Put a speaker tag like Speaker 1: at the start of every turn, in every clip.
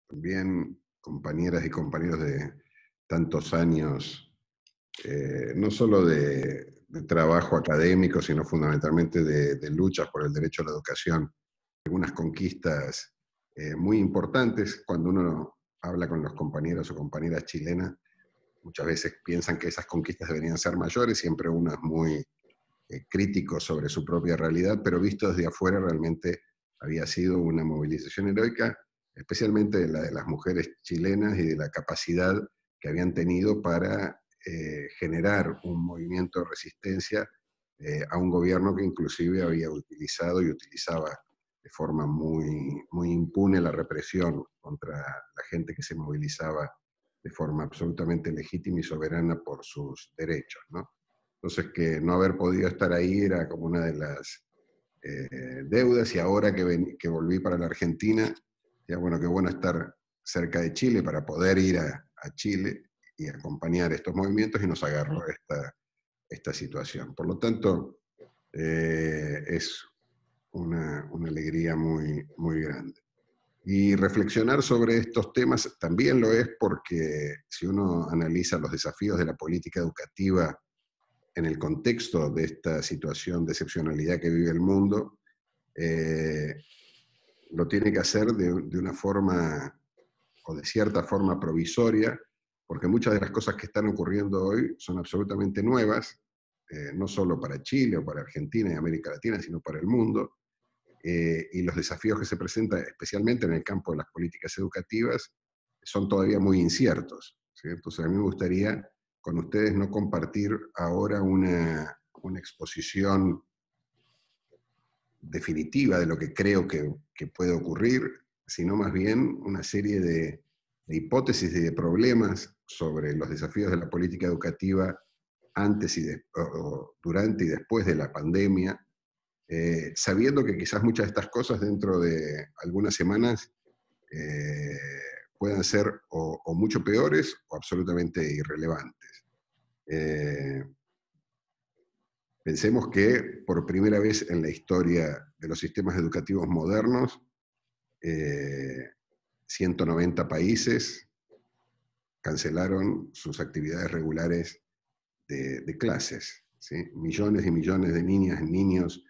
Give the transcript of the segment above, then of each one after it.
Speaker 1: también compañeras y compañeros de tantos años, no solo de trabajo académico, sino fundamentalmente de luchas por el derecho a la educación. Algunas conquistas muy importantes. Cuando uno habla con los compañeros o compañeras chilenas, muchas veces piensan que esas conquistas deberían ser mayores, siempre uno es muy crítico sobre su propia realidad, pero visto desde afuera realmente había sido una movilización heroica, especialmente de la de las mujeres chilenas y de la capacidad que habían tenido para generar un movimiento de resistencia a un gobierno que inclusive había utilizado y utilizaba de forma muy impune la represión contra la gente que se movilizaba de forma absolutamente legítima y soberana por sus derechos, ¿no? Entonces, que no haber podido estar ahí era como una de las deudas, y ahora que volví para la Argentina, ya bueno, qué bueno estar cerca de Chile para poder ir a Chile y acompañar estos movimientos, y nos agarró esta situación. Por lo tanto, es una alegría muy grande. Y reflexionar sobre estos temas también lo es porque si uno analiza los desafíos de la política educativa en el contexto de esta situación de excepcionalidad que vive el mundo, eh, lo tiene que hacer de una forma o de cierta forma provisoria, porque muchas de las cosas que están ocurriendo hoy son absolutamente nuevas, no solo para Chile o para Argentina y América Latina, sino para el mundo, y los desafíos que se presentan, especialmente en el campo de las políticas educativas, son todavía muy inciertos, ¿sí? Entonces a mí me gustaría con ustedes no compartir ahora una exposición definitiva de lo que creo que puede ocurrir, sino más bien una serie de hipótesis y de problemas sobre los desafíos de la política educativa antes o durante y después de la pandemia, sabiendo que quizás muchas de estas cosas dentro de algunas semanas eh, puedan ser o mucho peores o absolutamente irrelevantes. Eh, Pensemos que por primera vez en la historia de los sistemas educativos modernos, eh, 190 países cancelaron sus actividades regulares de clases, ¿sí? Millones y millones de niñas y niños,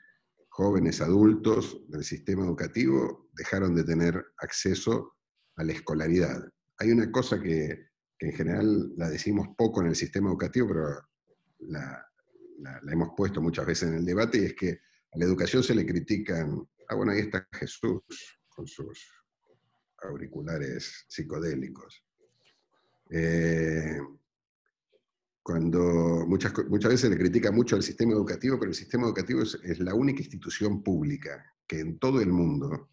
Speaker 1: jóvenes, adultos del sistema educativo dejaron de tener acceso a la escolaridad. Hay una cosa que en general la decimos poco en el sistema educativo, pero la, la hemos puesto muchas veces en el debate, y es que a la educación se le critican, bueno, ahí está Jesús con sus auriculares psicodélicos. Eh, Cuando muchas veces le critica mucho al sistema educativo, pero el sistema educativo es la única institución pública que en todo el mundo,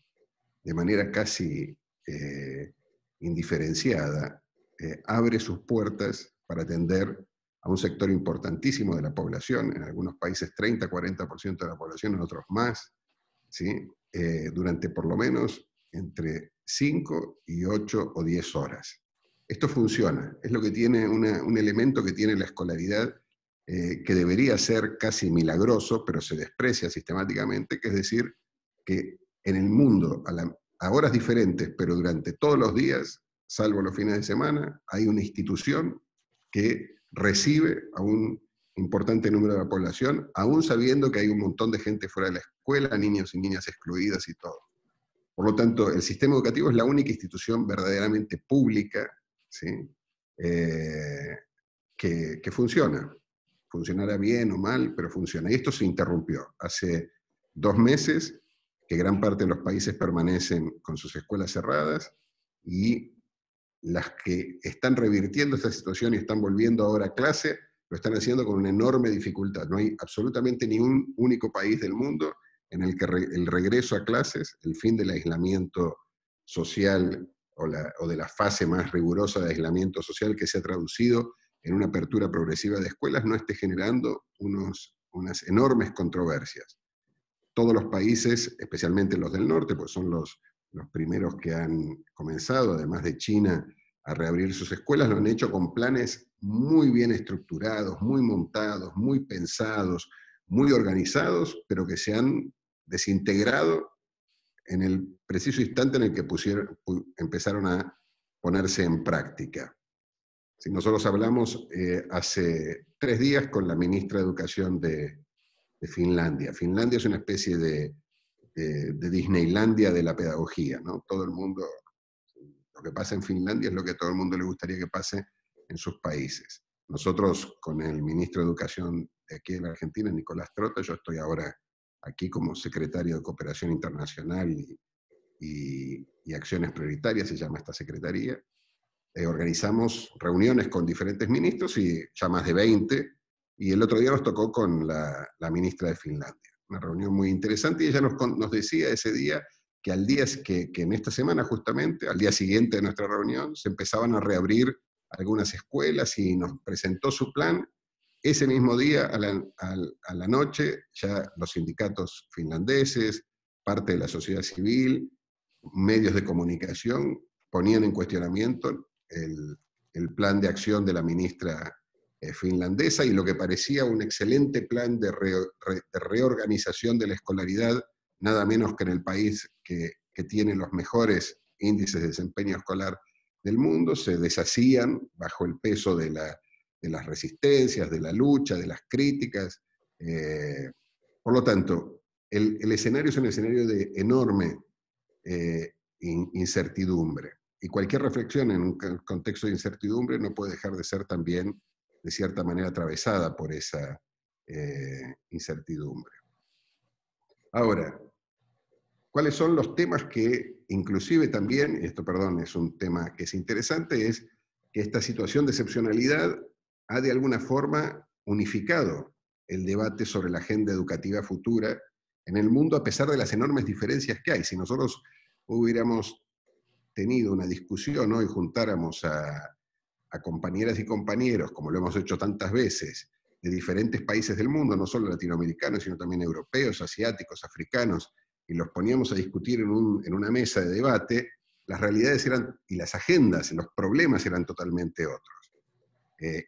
Speaker 1: de manera casi eh, indiferenciada, abre sus puertas para atender a un sector importantísimo de la población, en algunos países 30-40% de la población, en otros más, ¿sí? Durante por lo menos entre 5 y 8 o 10 horas. Esto funciona, es lo que tiene un elemento que tiene la escolaridad, que debería ser casi milagroso, pero se desprecia sistemáticamente, que es decir, que en el mundo, a horas diferentes, pero durante todos los días, salvo los fines de semana, hay una institución que recibe a un importante número de la población, aún sabiendo que hay un montón de gente fuera de la escuela, niños y niñas excluidas y todo. Por lo tanto, el sistema educativo es la única institución verdaderamente pública, ¿sí? eh, que funciona. Funcionará bien o mal, pero funciona. Y esto se interrumpió hace 2 meses, que gran parte de los países permanecen con sus escuelas cerradas, y las que están revirtiendo esta situación y están volviendo ahora a clase, lo están haciendo con una enorme dificultad. No hay absolutamente ni un único país del mundo en el que el regreso a clases, el fin del aislamiento social o de la fase más rigurosa de aislamiento social que se ha traducido en una apertura progresiva de escuelas, no esté generando unas enormes controversias. Todos los países, especialmente los del norte, pues son los primeros que han comenzado, además de China, a reabrir sus escuelas, lo han hecho con planes muy bien estructurados, muy montados, muy pensados, muy organizados, pero que se han desintegrado en el preciso instante en el que empezaron a ponerse en práctica. Si nosotros hablamos hace 3 días con la ministra de Educación de Finlandia. Finlandia es una especie de Disneylandia de la pedagogía, ¿no? Todo el mundo, lo que pasa en Finlandia es lo que a todo el mundo le gustaría que pase en sus países. Nosotros, con el ministro de Educación de aquí de la Argentina, Nicolás Trota, yo estoy ahora aquí como secretario de Cooperación Internacional y Acciones Prioritarias, se llama esta secretaría. Organizamos reuniones con diferentes ministros, y ya más de 20, y el otro día nos tocó con la ministra de Finlandia. Una reunión muy interesante, y ella nos decía ese día que que en esta semana justamente, al día siguiente de nuestra reunión, se empezaban a reabrir algunas escuelas y nos presentó su plan. Ese mismo día, a la noche, ya los sindicatos finlandeses, parte de la sociedad civil, medios de comunicación, ponían en cuestionamiento el plan de acción de la ministra finlandesa, y lo que parecía un excelente plan de reorganización de la escolaridad, nada menos que en el país que tiene los mejores índices de desempeño escolar del mundo, se deshacían bajo el peso de las resistencias, de la lucha, de las críticas. Por lo tanto, el escenario es un escenario de enorme incertidumbre. Y cualquier reflexión en un contexto de incertidumbre no puede dejar de ser también, de cierta manera, atravesada por esa incertidumbre. Ahora, ¿cuáles son los temas que, inclusive también, esto, perdón, es un tema que es interesante, es que esta situación de excepcionalidad ha de alguna forma unificado el debate sobre la agenda educativa futura en el mundo, a pesar de las enormes diferencias que hay? Si nosotros hubiéramos tenido una discusión, ¿no?, y juntáramos a compañeras y compañeros, como lo hemos hecho tantas veces, de diferentes países del mundo, no solo latinoamericanos, sino también europeos, asiáticos, africanos, y los poníamos a discutir en una mesa de debate, las realidades y las agendas, los problemas eran totalmente otros.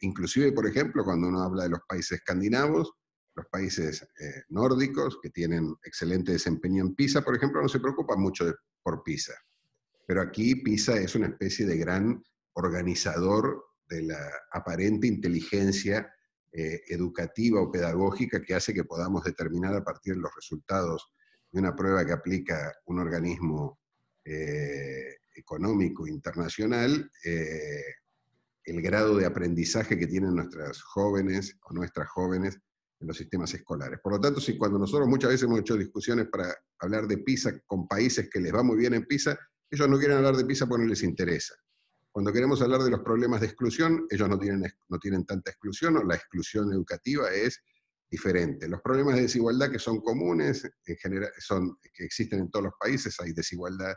Speaker 1: Inclusive, por ejemplo, cuando uno habla de los países escandinavos, los países nórdicos, que tienen excelente desempeño en PISA, por ejemplo, no se preocupan mucho por PISA. Pero aquí PISA es una especie de gran organizador de la aparente inteligencia educativa o pedagógica que hace que podamos determinar, a partir de los resultados de una prueba que aplica un organismo económico internacional, el grado de aprendizaje que tienen nuestras jóvenes o nuestras jóvenes en los sistemas escolares. Por lo tanto, si cuando nosotros muchas veces hemos hecho discusiones para hablar de PISA con países que les va muy bien en PISA, ellos no quieren hablar de PISA porque no les interesa. Cuando queremos hablar de los problemas de exclusión, ellos no tienen tanta exclusión, o la exclusión educativa es diferente. Los problemas de desigualdad, que son comunes, en general, que existen en todos los países, hay desigualdad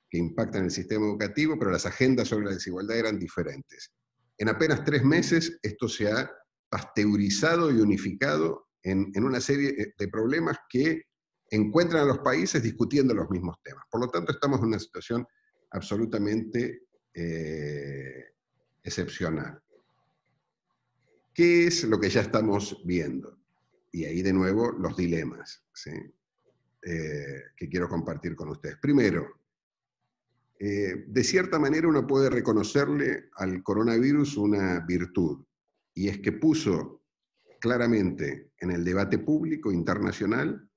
Speaker 1: que impacta en el sistema educativo, pero las agendas sobre la desigualdad eran diferentes. En apenas 3 meses esto se ha pasteurizado y unificado en una serie de problemas que encuentran a los países discutiendo los mismos temas. Por lo tanto, estamos en una situación absolutamente excepcional. ¿Qué es lo que ya estamos viendo? Y ahí de nuevo los dilemas, ¿sí?, que quiero compartir con ustedes. Primero, de cierta manera uno puede reconocerle al coronavirus una virtud, y es que puso claramente en el debate público internacional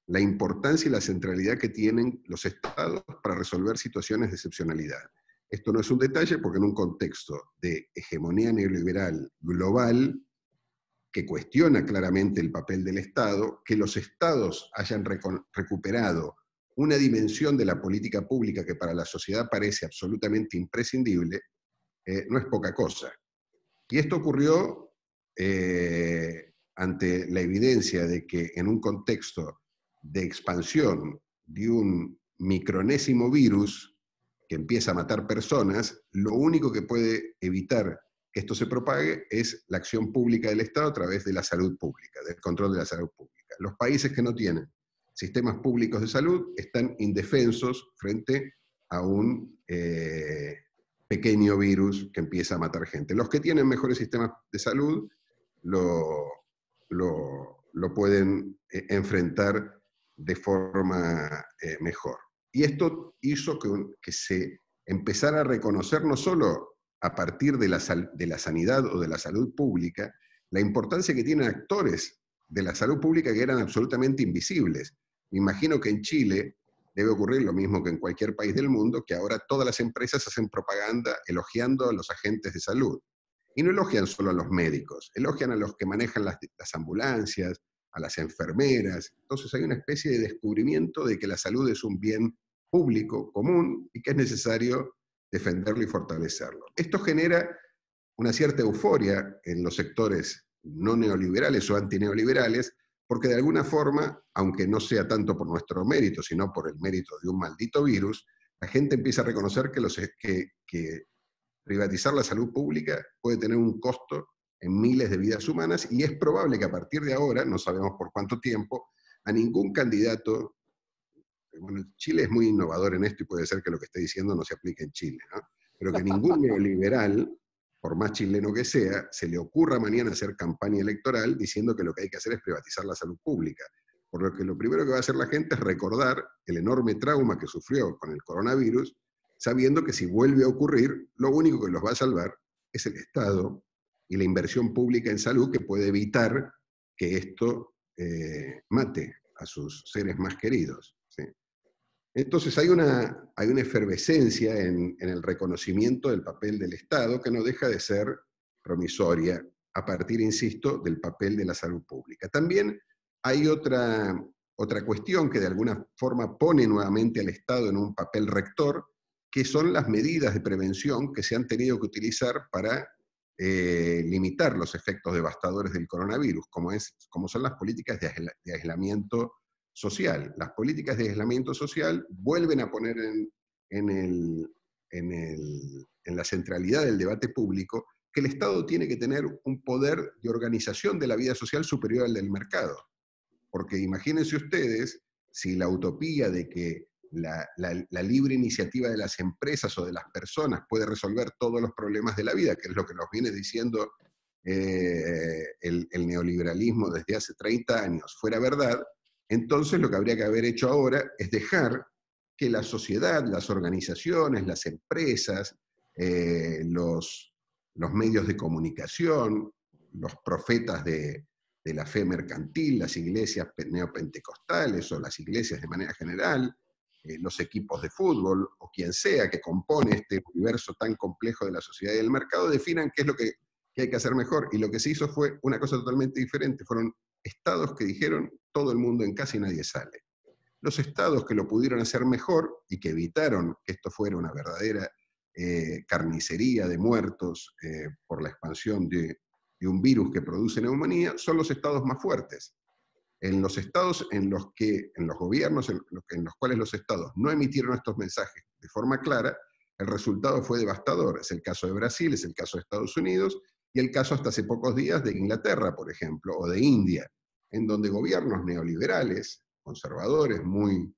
Speaker 1: la importancia y la centralidad que tienen los estados para resolver situaciones de excepcionalidad. Esto no es un detalle, porque en un contexto de hegemonía neoliberal global, que cuestiona claramente el papel del Estado, que los estados hayan recuperado una dimensión de la política pública que para la sociedad parece absolutamente imprescindible, no es poca cosa. Y esto ocurrió ante la evidencia de que en un contexto de expansión de un micronésimo virus que empieza a matar personas, lo único que puede evitar que esto se propague es la acción pública del Estado a través de la salud pública, del control de la salud pública. Los países que no tienen sistemas públicos de salud están indefensos frente a un pequeño virus que empieza a matar gente. Los que tienen mejores sistemas de salud lo pueden enfrentar de forma mejor. Y esto hizo que se empezara a reconocer no solo a partir de la sanidad o de la salud pública, la importancia que tienen actores de la salud pública que eran absolutamente invisibles. Me imagino que en Chile debe ocurrir lo mismo que en cualquier país del mundo, que ahora todas las empresas hacen propaganda elogiando a los agentes de salud. Y no elogian solo a los médicos, elogian a los que manejan las ambulancias, a las enfermeras. Entonces hay una especie de descubrimiento de que la salud es un bien público, común, y que es necesario defenderlo y fortalecerlo. Esto genera una cierta euforia en los sectores no neoliberales o antineoliberales, porque de alguna forma, aunque no sea tanto por nuestro mérito, sino por el mérito de un maldito virus, la gente empieza a reconocer que privatizar la salud pública puede tener un costo en miles de vidas humanas, y es probable que a partir de ahora, no sabemos por cuánto tiempo, a ningún candidato, bueno, Chile es muy innovador en esto y puede ser que lo que esté diciendo no se aplique en Chile, ¿no? Pero que ningún neoliberal, por más chileno que sea, se le ocurra mañana hacer campaña electoral diciendo que lo que hay que hacer es privatizar la salud pública. Por lo que lo primero que va a hacer la gente es recordar el enorme trauma que sufrió con el coronavirus, sabiendo que si vuelve a ocurrir, lo único que los va a salvar es el Estado y la inversión pública en salud, que puede evitar que esto mate a sus seres más queridos, ¿sí? Entonces hay una efervescencia en el reconocimiento del papel del Estado, que no deja de ser promisoria a partir, insisto, del papel de la salud pública. También hay otra cuestión que de alguna forma pone nuevamente al Estado en un papel rector, que son las medidas de prevención que se han tenido que utilizar para limitar los efectos devastadores del coronavirus, como son las políticas de aislamiento social. Las políticas de aislamiento social vuelven a poner en la centralidad del debate público que el Estado tiene que tener un poder de organización de la vida social superior al del mercado. Porque imagínense ustedes si la utopía de que la libre iniciativa de las empresas o de las personas puede resolver todos los problemas de la vida, que es lo que nos viene diciendo el neoliberalismo desde hace 30 años, fuera verdad, entonces lo que habría que haber hecho ahora es dejar que la sociedad, las organizaciones, las empresas, los medios de comunicación, los profetas de la fe mercantil, las iglesias neopentecostales o las iglesias de manera general, los equipos de fútbol o quien sea que compone este universo tan complejo de la sociedad y del mercado, definan qué es lo que hay que hacer mejor. Y lo que se hizo fue una cosa totalmente diferente. Fueron estados que dijeron todo el mundo en casa y nadie sale. Los estados que lo pudieron hacer mejor y que evitaron que esto fuera una verdadera carnicería de muertos por la expansión de un virus que produce neumonía, son los estados más fuertes. En los estados en los gobiernos en los cuales los estados no emitieron estos mensajes de forma clara, el resultado fue devastador. Es el caso de Brasil, es el caso de Estados Unidos, y el caso hasta hace pocos días de Inglaterra, por ejemplo, o de India, en donde gobiernos neoliberales, conservadores, muy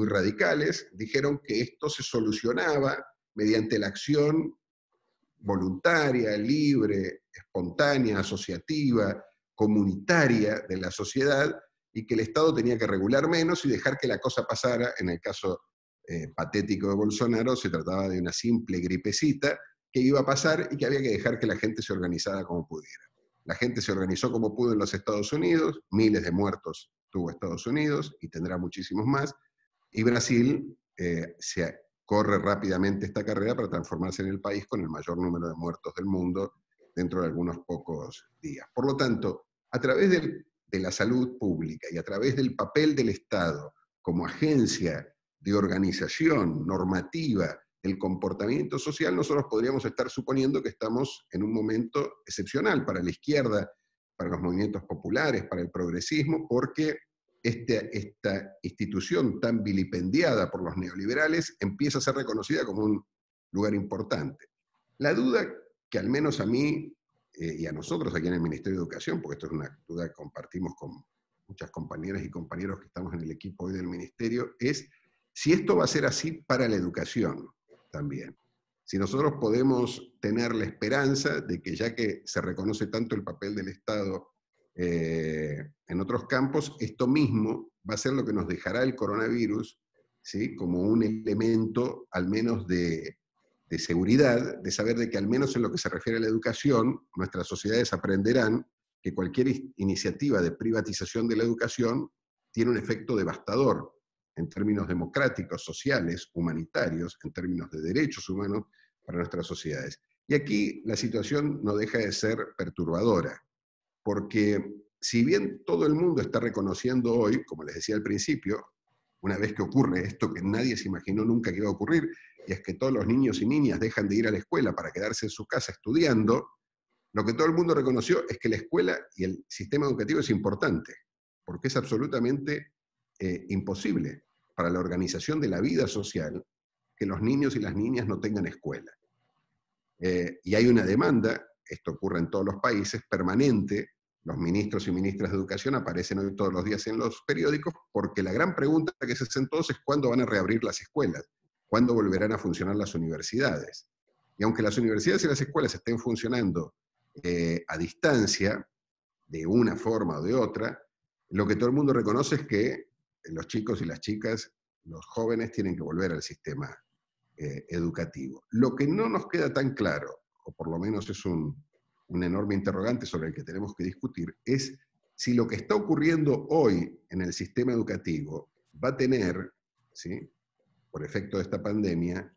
Speaker 1: radicales, dijeron que esto se solucionaba mediante la acción voluntaria, libre, espontánea, asociativa, comunitaria de la sociedad, y que el Estado tenía que regular menos y dejar que la cosa pasara. En el caso patético de Bolsonaro, se trataba de una simple gripecita que iba a pasar y que había que dejar que la gente se organizara como pudiera. La gente se organizó como pudo en los Estados Unidos, miles de muertos tuvo Estados Unidos y tendrá muchísimos más, y Brasil se corre rápidamente esta carrera para transformarse en el país con el mayor número de muertos del mundo dentro de algunos pocos días. Por lo tanto, a través de la salud pública y a través del papel del Estado como agencia de organización normativa del comportamiento social, nosotros podríamos estar suponiendo que estamos en un momento excepcional para la izquierda, para los movimientos populares, para el progresismo, porque esta institución tan vilipendiada por los neoliberales empieza a ser reconocida como un lugar importante. La duda que al menos a mí y a nosotros aquí en el Ministerio de Educación, porque esto es una duda que compartimos con muchas compañeras y compañeros que estamos en el equipo hoy del Ministerio, es si esto va a ser así para la educación también. Si nosotros podemos tener la esperanza de que, ya que se reconoce tanto el papel del Estado en otros campos, esto mismo va a ser lo que nos dejará el coronavirus ¿sí? Como un elemento al menos de seguridad, de saber de que al menos en lo que se refiere a la educación, nuestras sociedades aprenderán que cualquier iniciativa de privatización de la educación tiene un efecto devastador en términos democráticos, sociales, humanitarios, en términos de derechos humanos para nuestras sociedades. Y aquí la situación no deja de ser perturbadora, porque si bien todo el mundo está reconociendo hoy, como les decía al principio, una vez que ocurre esto que nadie se imaginó nunca que iba a ocurrir, y es que todos los niños y niñas dejan de ir a la escuela para quedarse en su casa estudiando, lo que todo el mundo reconoció es que la escuela y el sistema educativo es importante, porque es absolutamente imposible para la organización de la vida social que los niños y las niñas no tengan escuela. Y hay una demanda, esto ocurre en todos los países, permanente. Los ministros y ministras de educación aparecen hoy todos los días en los periódicos, porque la gran pregunta que se hacen todos es cuándo van a reabrir las escuelas, cuándo volverán a funcionar las universidades. Y aunque las universidades y las escuelas estén funcionando a distancia, de una forma o de otra, lo que todo el mundo reconoce es que los chicos y las chicas, los jóvenes, tienen que volver al sistema educativo. Lo que no nos queda tan claro, o por lo menos es un enorme interrogante sobre el que tenemos que discutir, es si lo que está ocurriendo hoy en el sistema educativo va a tener, ¿sí?, por efecto de esta pandemia,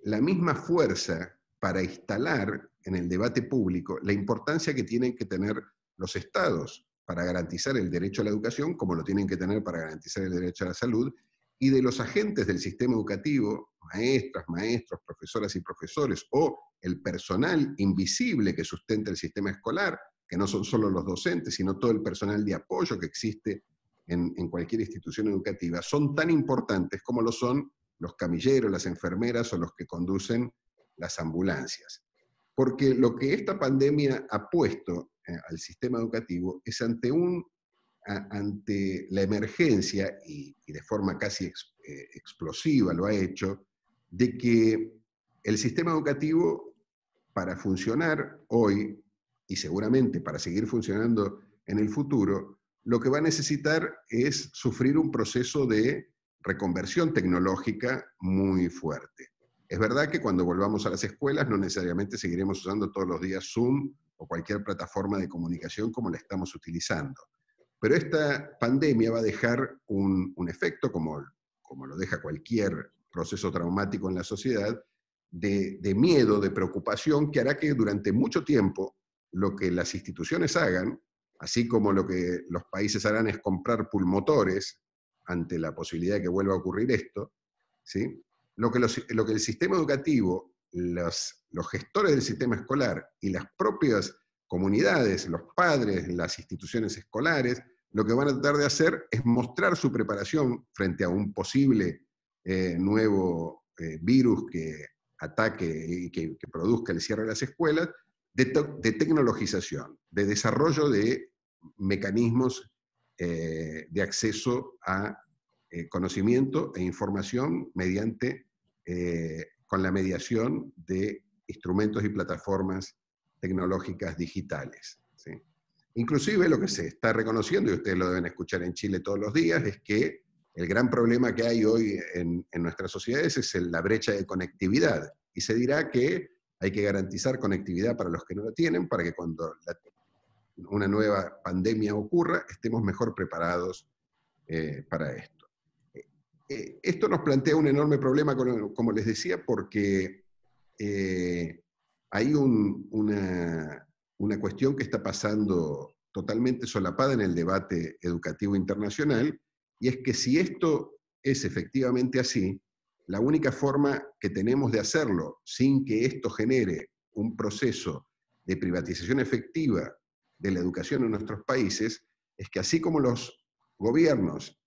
Speaker 1: la misma fuerza para instalar en el debate público la importancia que tienen que tener los estados para garantizar el derecho a la educación, como lo tienen que tener para garantizar el derecho a la salud, y de los agentes del sistema educativo, maestras, maestros, profesoras y profesores, o el personal invisible que sustenta el sistema escolar, que no son solo los docentes, sino todo el personal de apoyo que existe en cualquier institución educativa, son tan importantes como lo son los camilleros, las enfermeras o los que conducen las ambulancias. Porque lo que esta pandemia ha puesto al sistema educativo es ante la emergencia, y de forma casi explosiva lo ha hecho, de que el sistema educativo, para funcionar hoy, y seguramente para seguir funcionando en el futuro, lo que va a necesitar es sufrir un proceso de reconversión tecnológica muy fuerte. Es verdad que cuando volvamos a las escuelas no necesariamente seguiremos usando todos los días Zoom o cualquier plataforma de comunicación como la estamos utilizando. Pero esta pandemia va a dejar un efecto, como lo deja cualquier proceso traumático en la sociedad, de miedo, de preocupación, que hará que durante mucho tiempo lo que las instituciones hagan, así como lo que los países harán es comprar pulmotores ante la posibilidad de que vuelva a ocurrir esto, ¿sí?, lo que el sistema educativo, los gestores del sistema escolar y las propias comunidades, los padres, las instituciones escolares, lo que van a tratar de hacer es mostrar su preparación frente a un posible nuevo virus que ataque y que produzca el cierre de las escuelas, de tecnologización, de desarrollo de mecanismos de acceso a conocimiento e información mediante, con la mediación de instrumentos y plataformas tecnológicas digitales, ¿sí? Inclusive lo que se está reconociendo, y ustedes lo deben escuchar en Chile todos los días, es que el gran problema que hay hoy en nuestras sociedades es la brecha de conectividad. Y se dirá que hay que garantizar conectividad para los que no la tienen, para que cuando una nueva pandemia ocurra, estemos mejor preparados para esto. Esto nos plantea un enorme problema, como les decía, porque hay una cuestión que está pasando totalmente solapada en el debate educativo internacional, y es que si esto es efectivamente así, la única forma que tenemos de hacerlo sin que esto genere un proceso de privatización efectiva de la educación en nuestros países es que, así como los gobiernos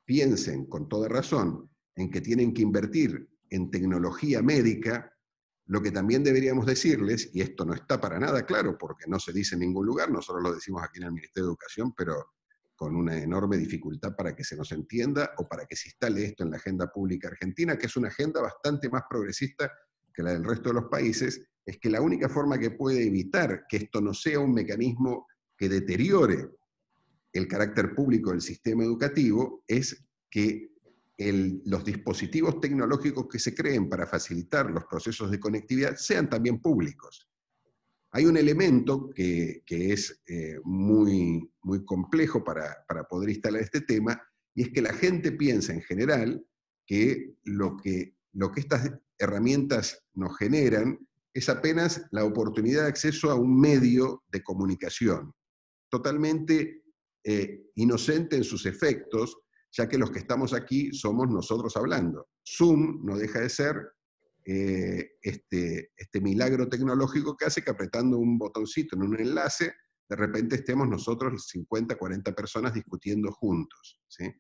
Speaker 1: piensen con toda razón en que tienen que invertir en tecnología médica, lo que también deberíamos decirles, y esto no está para nada claro porque no se dice en ningún lugar, nosotros lo decimos aquí en el Ministerio de Educación, pero con una enorme dificultad para que se nos entienda o para que se instale esto en la agenda pública argentina, que es una agenda bastante más progresista que la del resto de los países, es que la única forma que puede evitar que esto no sea un mecanismo que deteriore el carácter público del sistema educativo es que los dispositivos tecnológicos que se creen para facilitar los procesos de conectividad sean también públicos. Hay un elemento que es muy complejo para poder instalar este tema, y es que la gente piensa en general que lo que estas herramientas nos generan es apenas la oportunidad de acceso a un medio de comunicación, totalmente inocente en sus efectos, ya que los que estamos aquí somos nosotros hablando. Zoom no deja de ser este milagro tecnológico que hace que apretando un botoncito en un enlace, de repente estemos nosotros 50, 40 personas discutiendo juntos, ¿sí?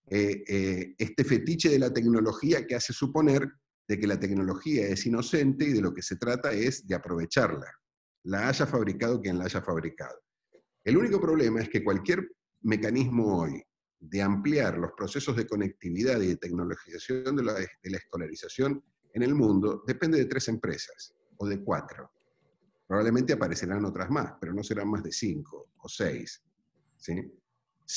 Speaker 1: Este fetiche de la tecnología que hace suponer de que la tecnología es inocente y de lo que se trata es de aprovecharla, la haya fabricado quien la haya fabricado. El único problema es que cualquier mecanismo hoy de ampliar los procesos de conectividad y de tecnologización de la escolarización en el mundo depende de 3 empresas, o de 4. Probablemente aparecerán otras más, pero no serán más de 5 o 6. ¿Sí?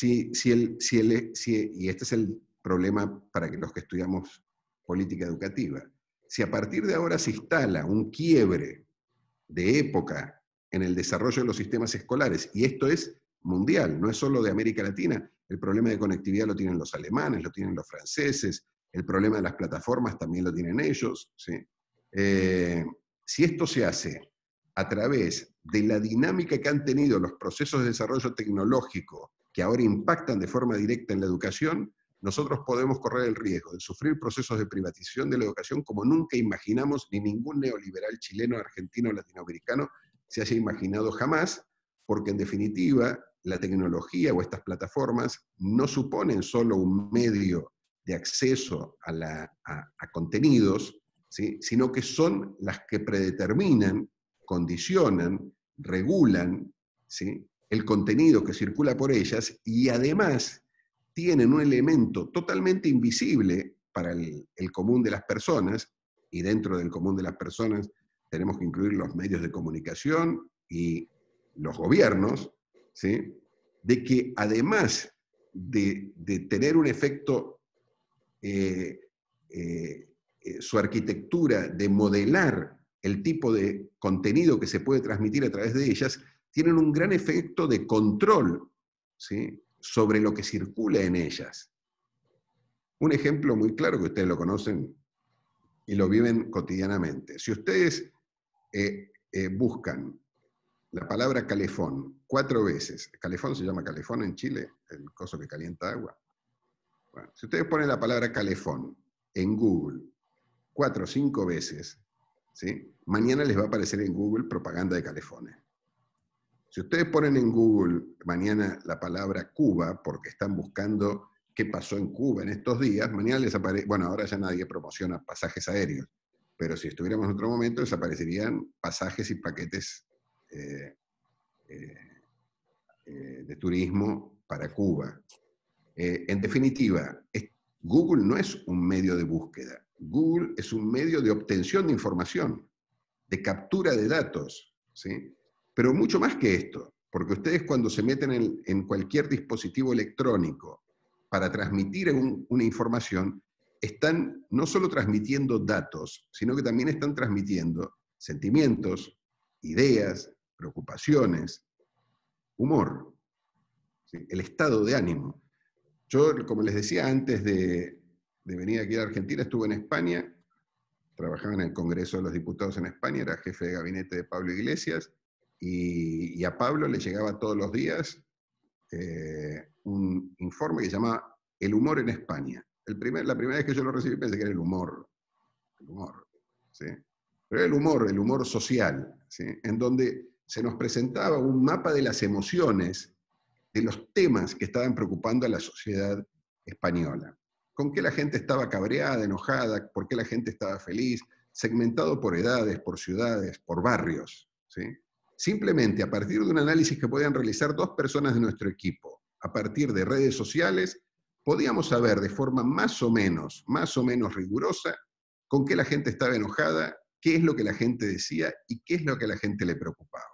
Speaker 1: Y este es el problema para los que estudiamos política educativa. Si a partir de ahora se instala un quiebre de época en el desarrollo de los sistemas escolares, y esto es mundial, no es solo de América Latina, el problema de conectividad lo tienen los alemanes, lo tienen los franceses, el problema de las plataformas también lo tienen ellos, ¿sí? Si esto se hace a través de la dinámica que han tenido los procesos de desarrollo tecnológico que ahora impactan de forma directa en la educación, nosotros podemos correr el riesgo de sufrir procesos de privatización de la educación como nunca imaginamos, ni ningún neoliberal chileno, argentino o latinoamericano se haya imaginado jamás, porque en definitiva la tecnología o estas plataformas no suponen solo un medio de acceso a contenidos, ¿sí? Sino que son las que predeterminan, condicionan, regulan, ¿sí? El contenido que circula por ellas, y además tienen un elemento totalmente invisible para el común de las personas, y dentro del común de las personas tenemos que incluir los medios de comunicación y los gobiernos, ¿sí? De que además de tener un efecto, su arquitectura, de modelar el tipo de contenido que se puede transmitir a través de ellas, tienen un gran efecto de control, ¿sí? Sobre lo que circula en ellas. Un ejemplo muy claro que ustedes lo conocen y lo viven cotidianamente. Si ustedes buscan la palabra calefón 4 veces, calefón se llama calefón en Chile, el coso que calienta agua. Bueno, si ustedes ponen la palabra calefón en Google 4 o 5 veces, ¿sí? Mañana les va a aparecer en Google propaganda de calefones. Si ustedes ponen en Google mañana la palabra Cuba, porque están buscando qué pasó en Cuba en estos días, mañana les aparece, bueno, ahora ya nadie promociona pasajes aéreos, pero si estuviéramos en otro momento les aparecerían pasajes y paquetes de turismo para Cuba. En definitiva, Google no es un medio de búsqueda, Google es un medio de obtención de información, de captura de datos, ¿sí? Pero mucho más que esto, porque ustedes cuando se meten en cualquier dispositivo electrónico para transmitir una información, están no solo transmitiendo datos, sino que también están transmitiendo sentimientos, ideas, preocupaciones, humor, ¿sí? El estado de ánimo. Yo, como les decía, antes de venir aquí a Argentina, estuve en España, trabajaba en el Congreso de los Diputados en España, era jefe de gabinete de Pablo Iglesias, y a Pablo le llegaba todos los días un informe que se llamaba El humor en España. La primera vez que yo lo recibí pensé que era el humor, ¿sí? Pero era el humor social, ¿sí? En donde se nos presentaba un mapa de las emociones, de los temas que estaban preocupando a la sociedad española. Con qué la gente estaba cabreada, enojada, por qué la gente estaba feliz, segmentado por edades, por ciudades, por barrios, ¿sí? Simplemente a partir de un análisis que podían realizar 2 personas de nuestro equipo, a partir de redes sociales, podíamos saber de forma más o menos rigurosa con qué la gente estaba enojada, qué es lo que la gente decía y qué es lo que a la gente le preocupaba.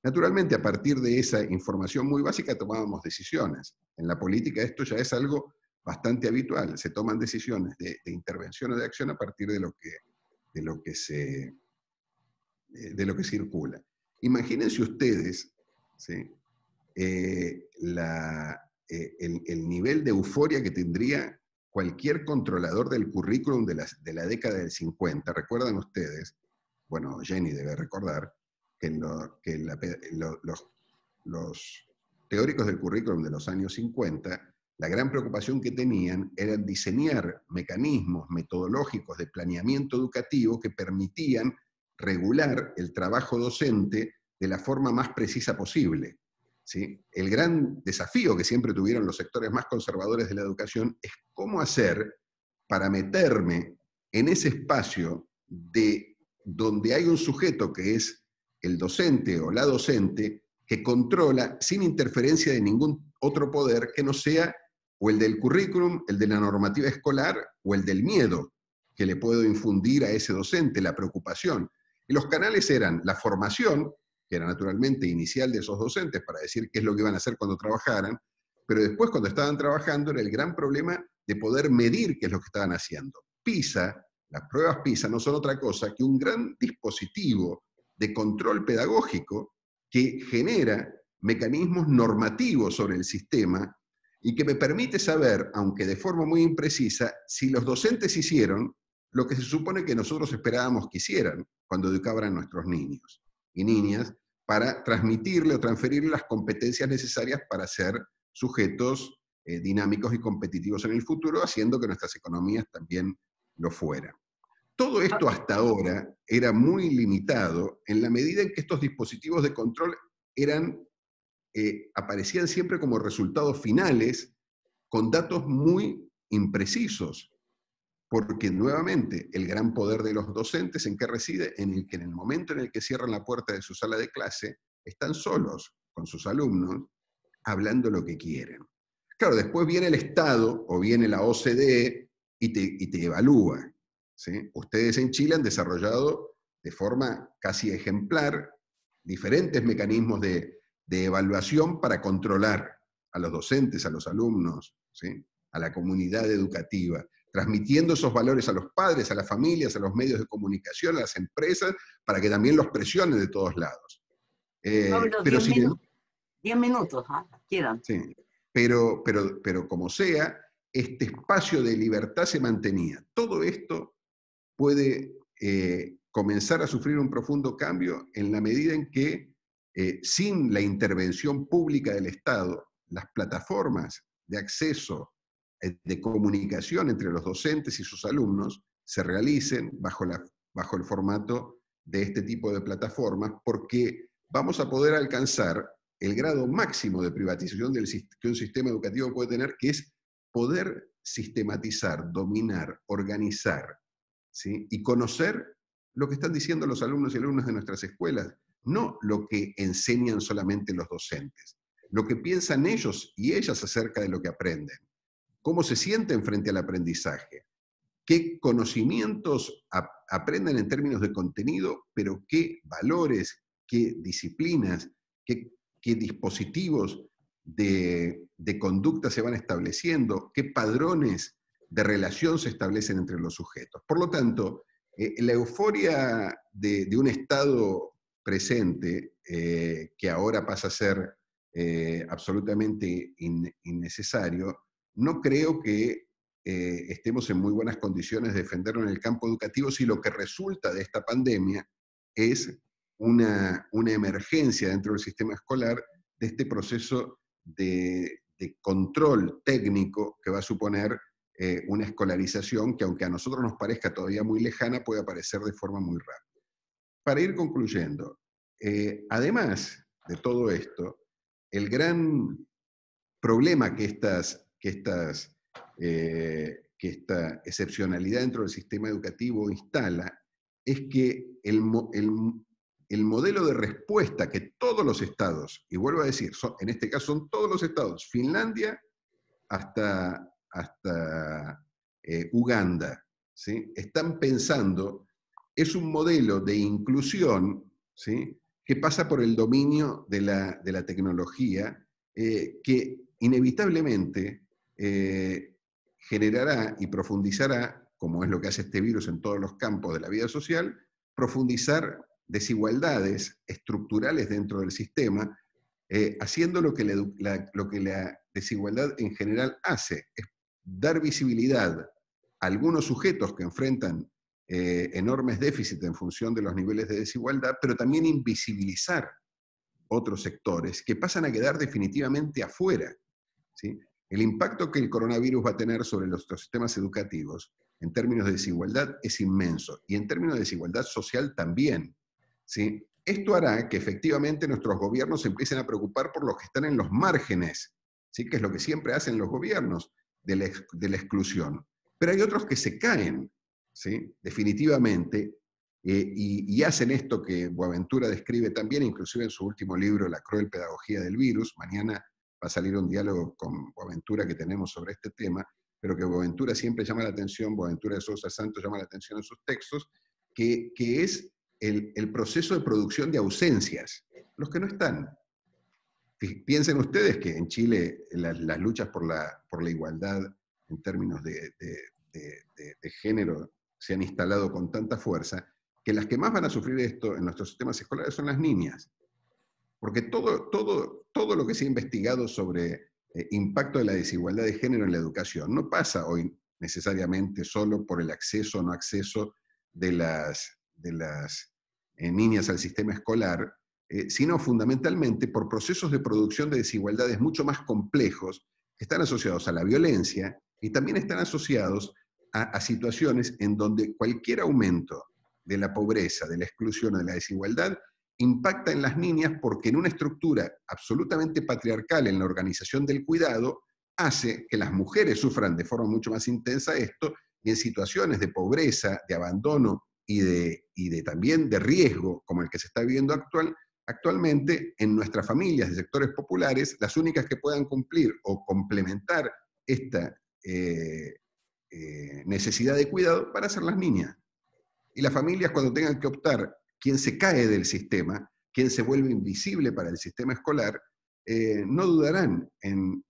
Speaker 1: Naturalmente, a partir de esa información muy básica tomábamos decisiones. En la política esto ya es algo bastante habitual. Se toman decisiones de intervención o de acción a partir de lo que circula. Imagínense ustedes, ¿sí? El nivel de euforia que tendría cualquier controlador del currículum de la década del 50. ¿Recuerdan ustedes? Bueno, Jenny debe recordar que, los teóricos del currículum de los años 50, la gran preocupación que tenían era diseñar mecanismos metodológicos de planeamiento educativo que permitían regular el trabajo docente de la forma más precisa posible. ¿Sí? El gran desafío que siempre tuvieron los sectores más conservadores de la educación es cómo hacer para meterme en ese espacio de donde hay un sujeto que es el docente o la docente que controla sin interferencia de ningún otro poder que no sea o el del currículum, el de la normativa escolar o el del miedo que le puedo infundir a ese docente, la preocupación. Y los canales eran la formación, que era naturalmente inicial de esos docentes para decir qué es lo que iban a hacer cuando trabajaran, pero después cuando estaban trabajando era el gran problema de poder medir qué es lo que estaban haciendo. PISA, las pruebas PISA no son otra cosa que un gran dispositivo de control pedagógico que genera mecanismos normativos sobre el sistema y que me permite saber, aunque de forma muy imprecisa, si los docentes hicieron lo que se supone que nosotros esperábamos que hicieran cuando educaban a nuestros niños y niñas, para transmitirle o transferirle las competencias necesarias para ser sujetos dinámicos y competitivos en el futuro, haciendo que nuestras economías también lo fueran. Todo esto hasta ahora era muy limitado en la medida en que estos dispositivos de control aparecían siempre como resultados finales con datos muy imprecisos. Porque nuevamente el gran poder de los docentes en qué reside, en el que en el momento en el que cierran la puerta de su sala de clase, están solos con sus alumnos, hablando lo que quieren. Claro, después viene el Estado o viene la OCDE y te evalúa. ¿Sí? Ustedes en Chile han desarrollado de forma casi ejemplar diferentes mecanismos de evaluación para controlar a los docentes, a los alumnos, ¿sí? A la comunidad educativa, transmitiendo esos valores a los padres, a las familias, a los medios de comunicación, a las empresas, para que también los presionen de todos lados.
Speaker 2: Pablo,
Speaker 1: Pero
Speaker 2: 10 minutos, ¿ah? Quedan.
Speaker 1: Sí, pero como sea, este espacio de libertad se mantenía. Todo esto puede comenzar a sufrir un profundo cambio en la medida en que, sin la intervención pública del Estado, las plataformas de acceso, de comunicación entre los docentes y sus alumnos, se realicen bajo el formato de este tipo de plataformas, porque vamos a poder alcanzar el grado máximo de privatización que un sistema educativo puede tener, que es poder sistematizar, dominar, organizar, ¿sí? Y conocer lo que están diciendo los alumnos y alumnas de nuestras escuelas, no lo que enseñan solamente los docentes, lo que piensan ellos y ellas acerca de lo que aprenden, cómo se sienten frente al aprendizaje, qué conocimientos aprenden en términos de contenido, pero qué valores, qué disciplinas, qué dispositivos de conducta se van estableciendo, qué padrones de relación se establecen entre los sujetos. Por lo tanto, la euforia de un estado presente, que ahora pasa a ser absolutamente innecesario, no creo que estemos en muy buenas condiciones de defenderlo en el campo educativo si lo que resulta de esta pandemia es una emergencia dentro del sistema escolar de este proceso de control técnico que va a suponer una escolarización que, aunque a nosotros nos parezca todavía muy lejana, puede aparecer de forma muy rápida. Para ir concluyendo, además de todo esto, el gran problema que esta excepcionalidad dentro del sistema educativo instala es que el modelo de respuesta que todos los estados, y vuelvo a decir, en este caso son todos los estados, Finlandia hasta Uganda, ¿sí? Están pensando, es un modelo de inclusión, ¿sí? Que pasa por el dominio de la tecnología, que inevitablemente generará y profundizará, como es lo que hace este virus en todos los campos de la vida social, profundizar desigualdades estructurales dentro del sistema, haciendo lo que la desigualdad en general hace, es dar visibilidad a algunos sujetos que enfrentan enormes déficits en función de los niveles de desigualdad, pero también invisibilizar otros sectores que pasan a quedar definitivamente afuera, ¿sí? El impacto que el coronavirus va a tener sobre nuestros sistemas educativos en términos de desigualdad es inmenso, y en términos de desigualdad social también, ¿sí? Esto hará que efectivamente nuestros gobiernos se empiecen a preocupar por los que están en los márgenes, ¿sí? Que es lo que siempre hacen los gobiernos de la exclusión. Pero hay otros que se caen, ¿sí? Definitivamente, y hacen esto que Boaventura describe también, inclusive en su último libro, La cruel pedagogía del virus. Mañana va a salir un diálogo con Boaventura que tenemos sobre este tema, pero que Boaventura siempre llama la atención, Boaventura de Sousa Santos llama la atención en sus textos, que es el proceso de producción de ausencias, los que no están. Piensen ustedes que en Chile las luchas por la igualdad en términos de género se han instalado con tanta fuerza, que las que más van a sufrir esto en nuestros sistemas escolares son las niñas. Porque todo lo que se ha investigado sobre impacto de la desigualdad de género en la educación no pasa hoy necesariamente solo por el acceso o no acceso de las niñas al sistema escolar, sino fundamentalmente por procesos de producción de desigualdades mucho más complejos que están asociados a la violencia y también están asociados a situaciones en donde cualquier aumento de la pobreza, de la exclusión o de la desigualdad impacta en las niñas, porque en una estructura absolutamente patriarcal en la organización del cuidado hace que las mujeres sufran de forma mucho más intensa esto, y en situaciones de pobreza, de abandono y también de riesgo como el que se está viviendo actualmente, en nuestras familias de sectores populares, las únicas que puedan cumplir o complementar esta necesidad de cuidado van a ser las niñas. Y las familias, cuando tengan que optar quién se cae del sistema, quién se vuelve invisible para el sistema escolar, no dudarán en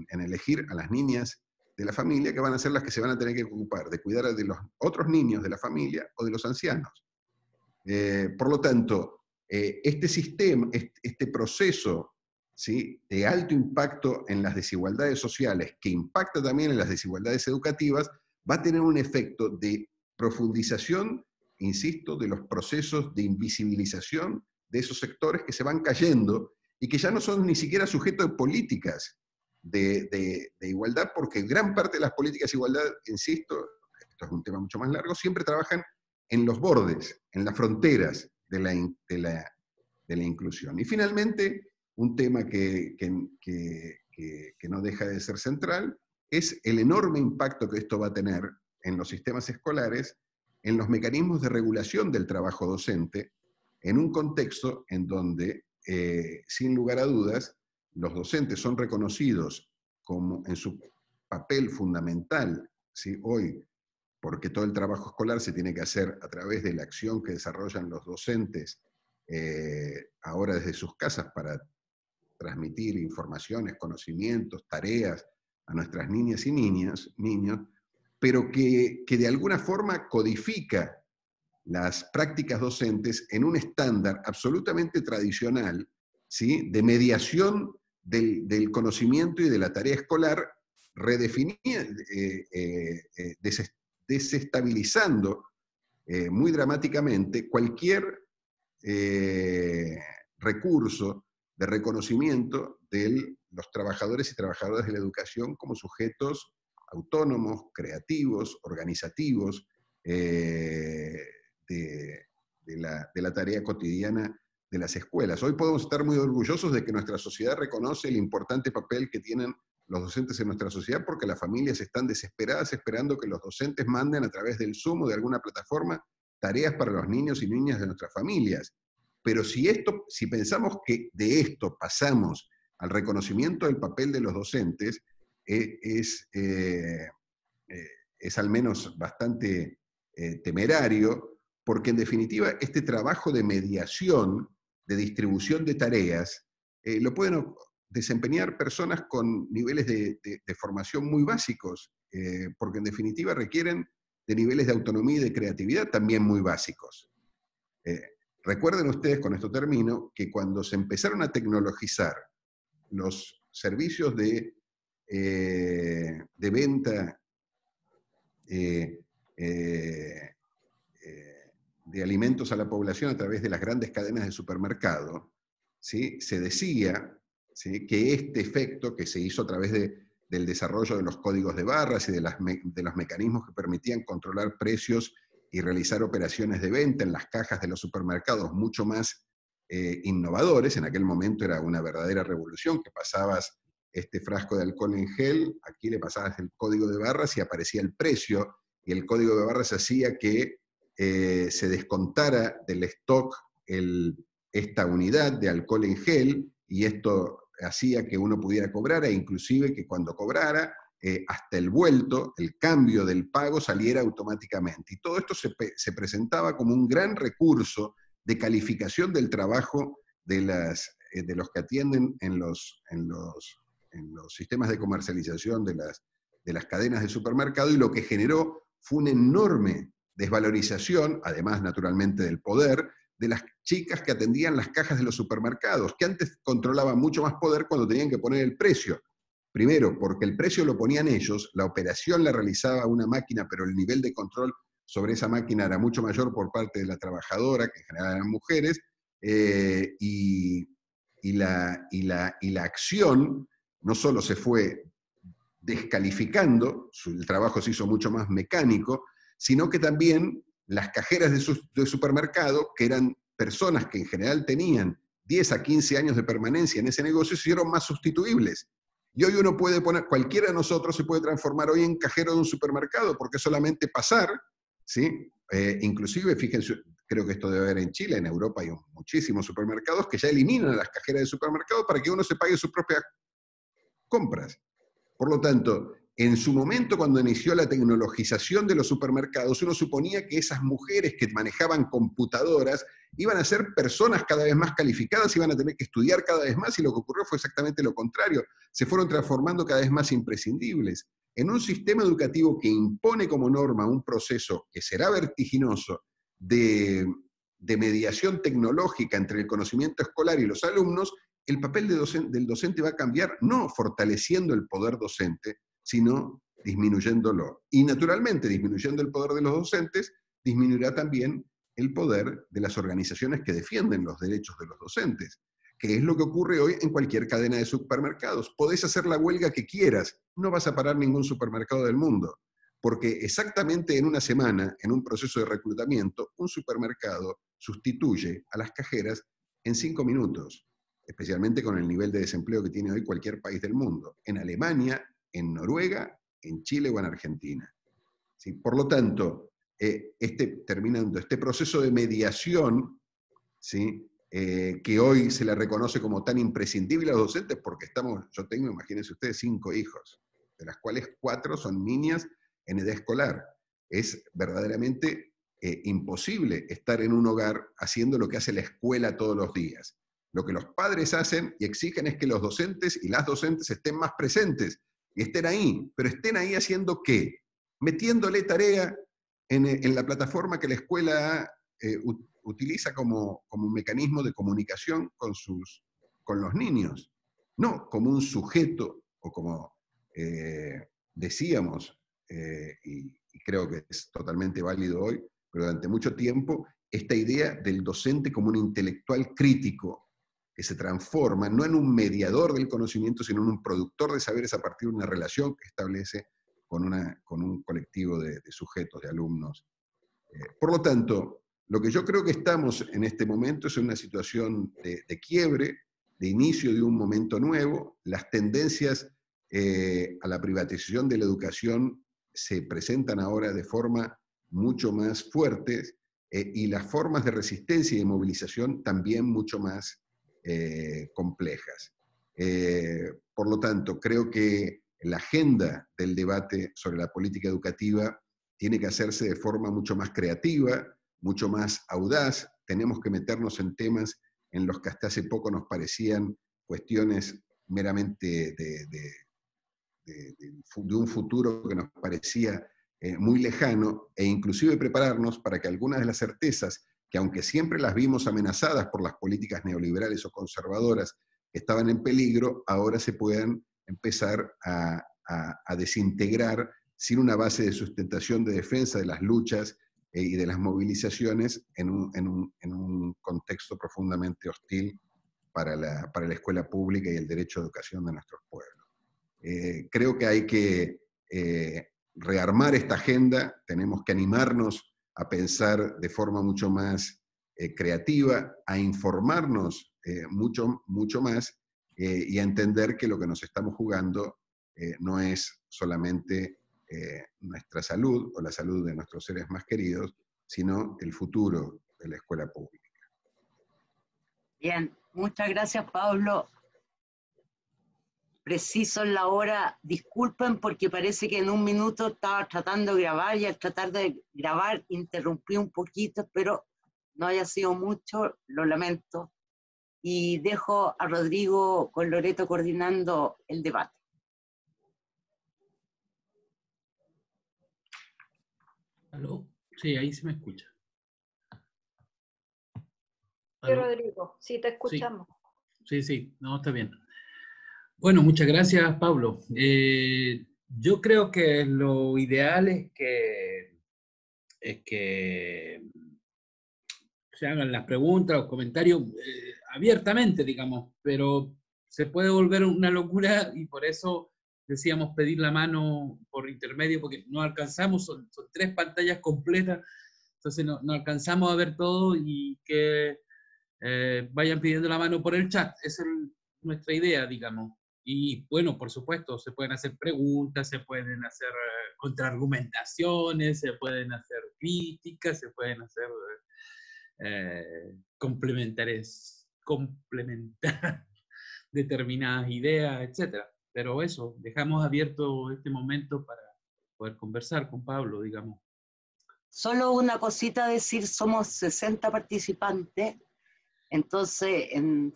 Speaker 1: elegir a las niñas de la familia, que van a ser las que se van a tener que ocupar de cuidar de los otros niños de la familia o de los ancianos. Por lo tanto, este sistema, este proceso, ¿sí?, de alto impacto en las desigualdades sociales, que impacta también en las desigualdades educativas, va a tener un efecto de profundización, insisto, de los procesos de invisibilización de esos sectores que se van cayendo y que ya no son ni siquiera sujetos de políticas de igualdad, porque gran parte de las políticas de igualdad, insisto, esto es un tema mucho más largo, siempre trabajan en los bordes, en las fronteras de la inclusión. Y finalmente, un tema que no deja de ser central es el enorme impacto que esto va a tener en los sistemas escolares, en los mecanismos de regulación del trabajo docente, en un contexto en donde, sin lugar a dudas, los docentes son reconocidos como en su papel fundamental, ¿sí?, hoy, porque todo el trabajo escolar se tiene que hacer a través de la acción que desarrollan los docentes, ahora desde sus casas, para transmitir informaciones, conocimientos, tareas a nuestras niñas y niños, pero que de alguna forma codifica las prácticas docentes en un estándar absolutamente tradicional, ¿sí?, de mediación del conocimiento y de la tarea escolar, desestabilizando muy dramáticamente cualquier recurso de reconocimiento de los trabajadores y trabajadoras de la educación como sujetos autónomos, creativos, organizativos, de la tarea cotidiana de las escuelas. Hoy podemos estar muy orgullosos de que nuestra sociedad reconoce el importante papel que tienen los docentes en nuestra sociedad, porque las familias están desesperadas esperando que los docentes manden a través del Zoom o de alguna plataforma tareas para los niños y niñas de nuestras familias. Pero si pensamos que de esto pasamos al reconocimiento del papel de los docentes, es al menos bastante temerario, porque en definitiva este trabajo de mediación, de distribución de tareas, lo pueden desempeñar personas con niveles de formación muy básicos, porque en definitiva requieren de niveles de autonomía y de creatividad también muy básicos. Recuerden ustedes, con esto termino, que cuando se empezaron a tecnologizar los servicios de venta de alimentos a la población a través de las grandes cadenas de supermercado, ¿sí? Se decía, ¿sí?, que este efecto que se hizo a través del desarrollo de los códigos de barras y de los mecanismos que permitían controlar precios y realizar operaciones de venta en las cajas de los supermercados mucho más innovadores. En aquel momento era una verdadera revolución, que pasabas este frasco de alcohol en gel, aquí le pasabas el código de barras y aparecía el precio, y el código de barras hacía que se descontara del stock esta unidad de alcohol en gel, y esto hacía que uno pudiera cobrar, e inclusive que cuando cobrara, hasta el vuelto, el cambio del pago saliera automáticamente. Y todo esto se presentaba como un gran recurso de calificación del trabajo de los que atienden en los sistemas de comercialización de las cadenas de supermercado, y lo que generó fue una enorme desvalorización, además naturalmente del poder, de las chicas que atendían las cajas de los supermercados, que antes controlaban mucho más poder cuando tenían que poner el precio. Primero, porque el precio lo ponían ellos, la operación la realizaba una máquina, pero el nivel de control sobre esa máquina era mucho mayor por parte de la trabajadora, que en general eran mujeres, y la acción no solo se fue descalificando, el trabajo se hizo mucho más mecánico, sino que también las cajeras de supermercado, que eran personas que en general tenían 10 a 15 años de permanencia en ese negocio, se hicieron más sustituibles. Y hoy uno puede poner, cualquiera de nosotros se puede transformar hoy en cajero de un supermercado, porque es solamente pasar, ¿sí? Inclusive, fíjense, creo que esto debe haber en Chile, en Europa hay muchísimos supermercados que ya eliminan a las cajeras de supermercado para que uno se pague sus propias compras. Por lo tanto, en su momento, cuando inició la tecnologización de los supermercados, uno suponía que esas mujeres que manejaban computadoras iban a ser personas cada vez más calificadas, iban a tener que estudiar cada vez más, y lo que ocurrió fue exactamente lo contrario. Se fueron transformando cada vez más imprescindibles. En un sistema educativo que impone como norma un proceso que será vertiginoso de mediación tecnológica entre el conocimiento escolar y los alumnos, el papel del docente va a cambiar, no fortaleciendo el poder docente, sino disminuyéndolo. Y naturalmente, disminuyendo el poder de los docentes, disminuirá también el poder de las organizaciones que defienden los derechos de los docentes, que es lo que ocurre hoy en cualquier cadena de supermercados. Podés hacer la huelga que quieras, no vas a parar ningún supermercado del mundo, porque exactamente en una semana, en un proceso de reclutamiento, un supermercado sustituye a las cajeras en 5 minutos, especialmente con el nivel de desempleo que tiene hoy cualquier país del mundo, en Alemania, en Noruega, en Chile o en Argentina. ¿Sí? Por lo tanto, terminando, este proceso de mediación, ¿sí?, que hoy se le reconoce como tan imprescindible a los docentes, porque yo tengo, imagínense ustedes, 5 hijos, de las cuales 4 son niñas en edad escolar. Es verdaderamente imposible estar en un hogar haciendo lo que hace la escuela todos los días. Lo que los padres hacen y exigen es que los docentes y las docentes estén más presentes, y estén ahí, pero estén ahí haciendo ¿qué? Metiéndole tarea en la plataforma que la escuela utiliza como un mecanismo de comunicación con los niños, no como un sujeto, o como decíamos, y creo que es totalmente válido hoy, pero durante mucho tiempo, esta idea del docente como un intelectual crítico, que se transforma no en un mediador del conocimiento, sino en un productor de saberes a partir de una relación que establece con un colectivo de sujetos, de alumnos. Por lo tanto, lo que yo creo que estamos en este momento es en una situación de quiebre, de inicio de un momento nuevo. Las tendencias a la privatización de la educación se presentan ahora de forma mucho más fuertes, y las formas de resistencia y de movilización también mucho más complejas. Por lo tanto, creo que la agenda del debate sobre la política educativa tiene que hacerse de forma mucho más creativa, mucho más audaz. Tenemos que meternos en temas en los que hasta hace poco nos parecían cuestiones meramente de un futuro que nos parecía muy lejano, e inclusive prepararnos para que algunas de las certezas, que aunque siempre las vimos amenazadas por las políticas neoliberales o conservadoras que estaban en peligro, ahora se puedan empezar a desintegrar sin una base de sustentación de defensa de las luchas y de las movilizaciones en un contexto profundamente hostil para la escuela pública y el derecho a educación de nuestros pueblos. Creo que hay que rearmar esta agenda, tenemos que animarnos a pensar de forma mucho más creativa, a informarnos mucho más y a entender que lo que nos estamos jugando no es solamente nuestra salud o la salud de nuestros seres más queridos, sino el futuro de la escuela pública.
Speaker 2: Bien, muchas gracias, Pablo. Preciso en la hora, disculpen porque parece que en un minuto estaba tratando de grabar y al tratar de grabar interrumpí un poquito, pero no haya sido mucho, lo lamento. Y dejo a Rodrigo con Loreto coordinando el debate.
Speaker 3: ¿Aló? Sí, ahí se me escucha.
Speaker 4: Sí, Rodrigo, sí te escuchamos.
Speaker 3: Sí, no, está bien. Bueno, muchas gracias, Pablo. Yo creo que lo ideal es que se hagan las preguntas, los comentarios abiertamente, digamos, pero se puede volver una locura y por eso decíamos pedir la mano por intermedio, porque no alcanzamos, son 3 pantallas completas, entonces no alcanzamos a ver todo y que vayan pidiendo la mano por el chat. Esa es nuestra idea, digamos. Y bueno, por supuesto, se pueden hacer preguntas, se pueden hacer contraargumentaciones, se pueden hacer críticas, se pueden hacer complementar determinadas ideas, etc. Pero eso, dejamos abierto este momento para poder conversar con Pablo, digamos.
Speaker 2: Solo una cosita a decir, somos 60 participantes, entonces en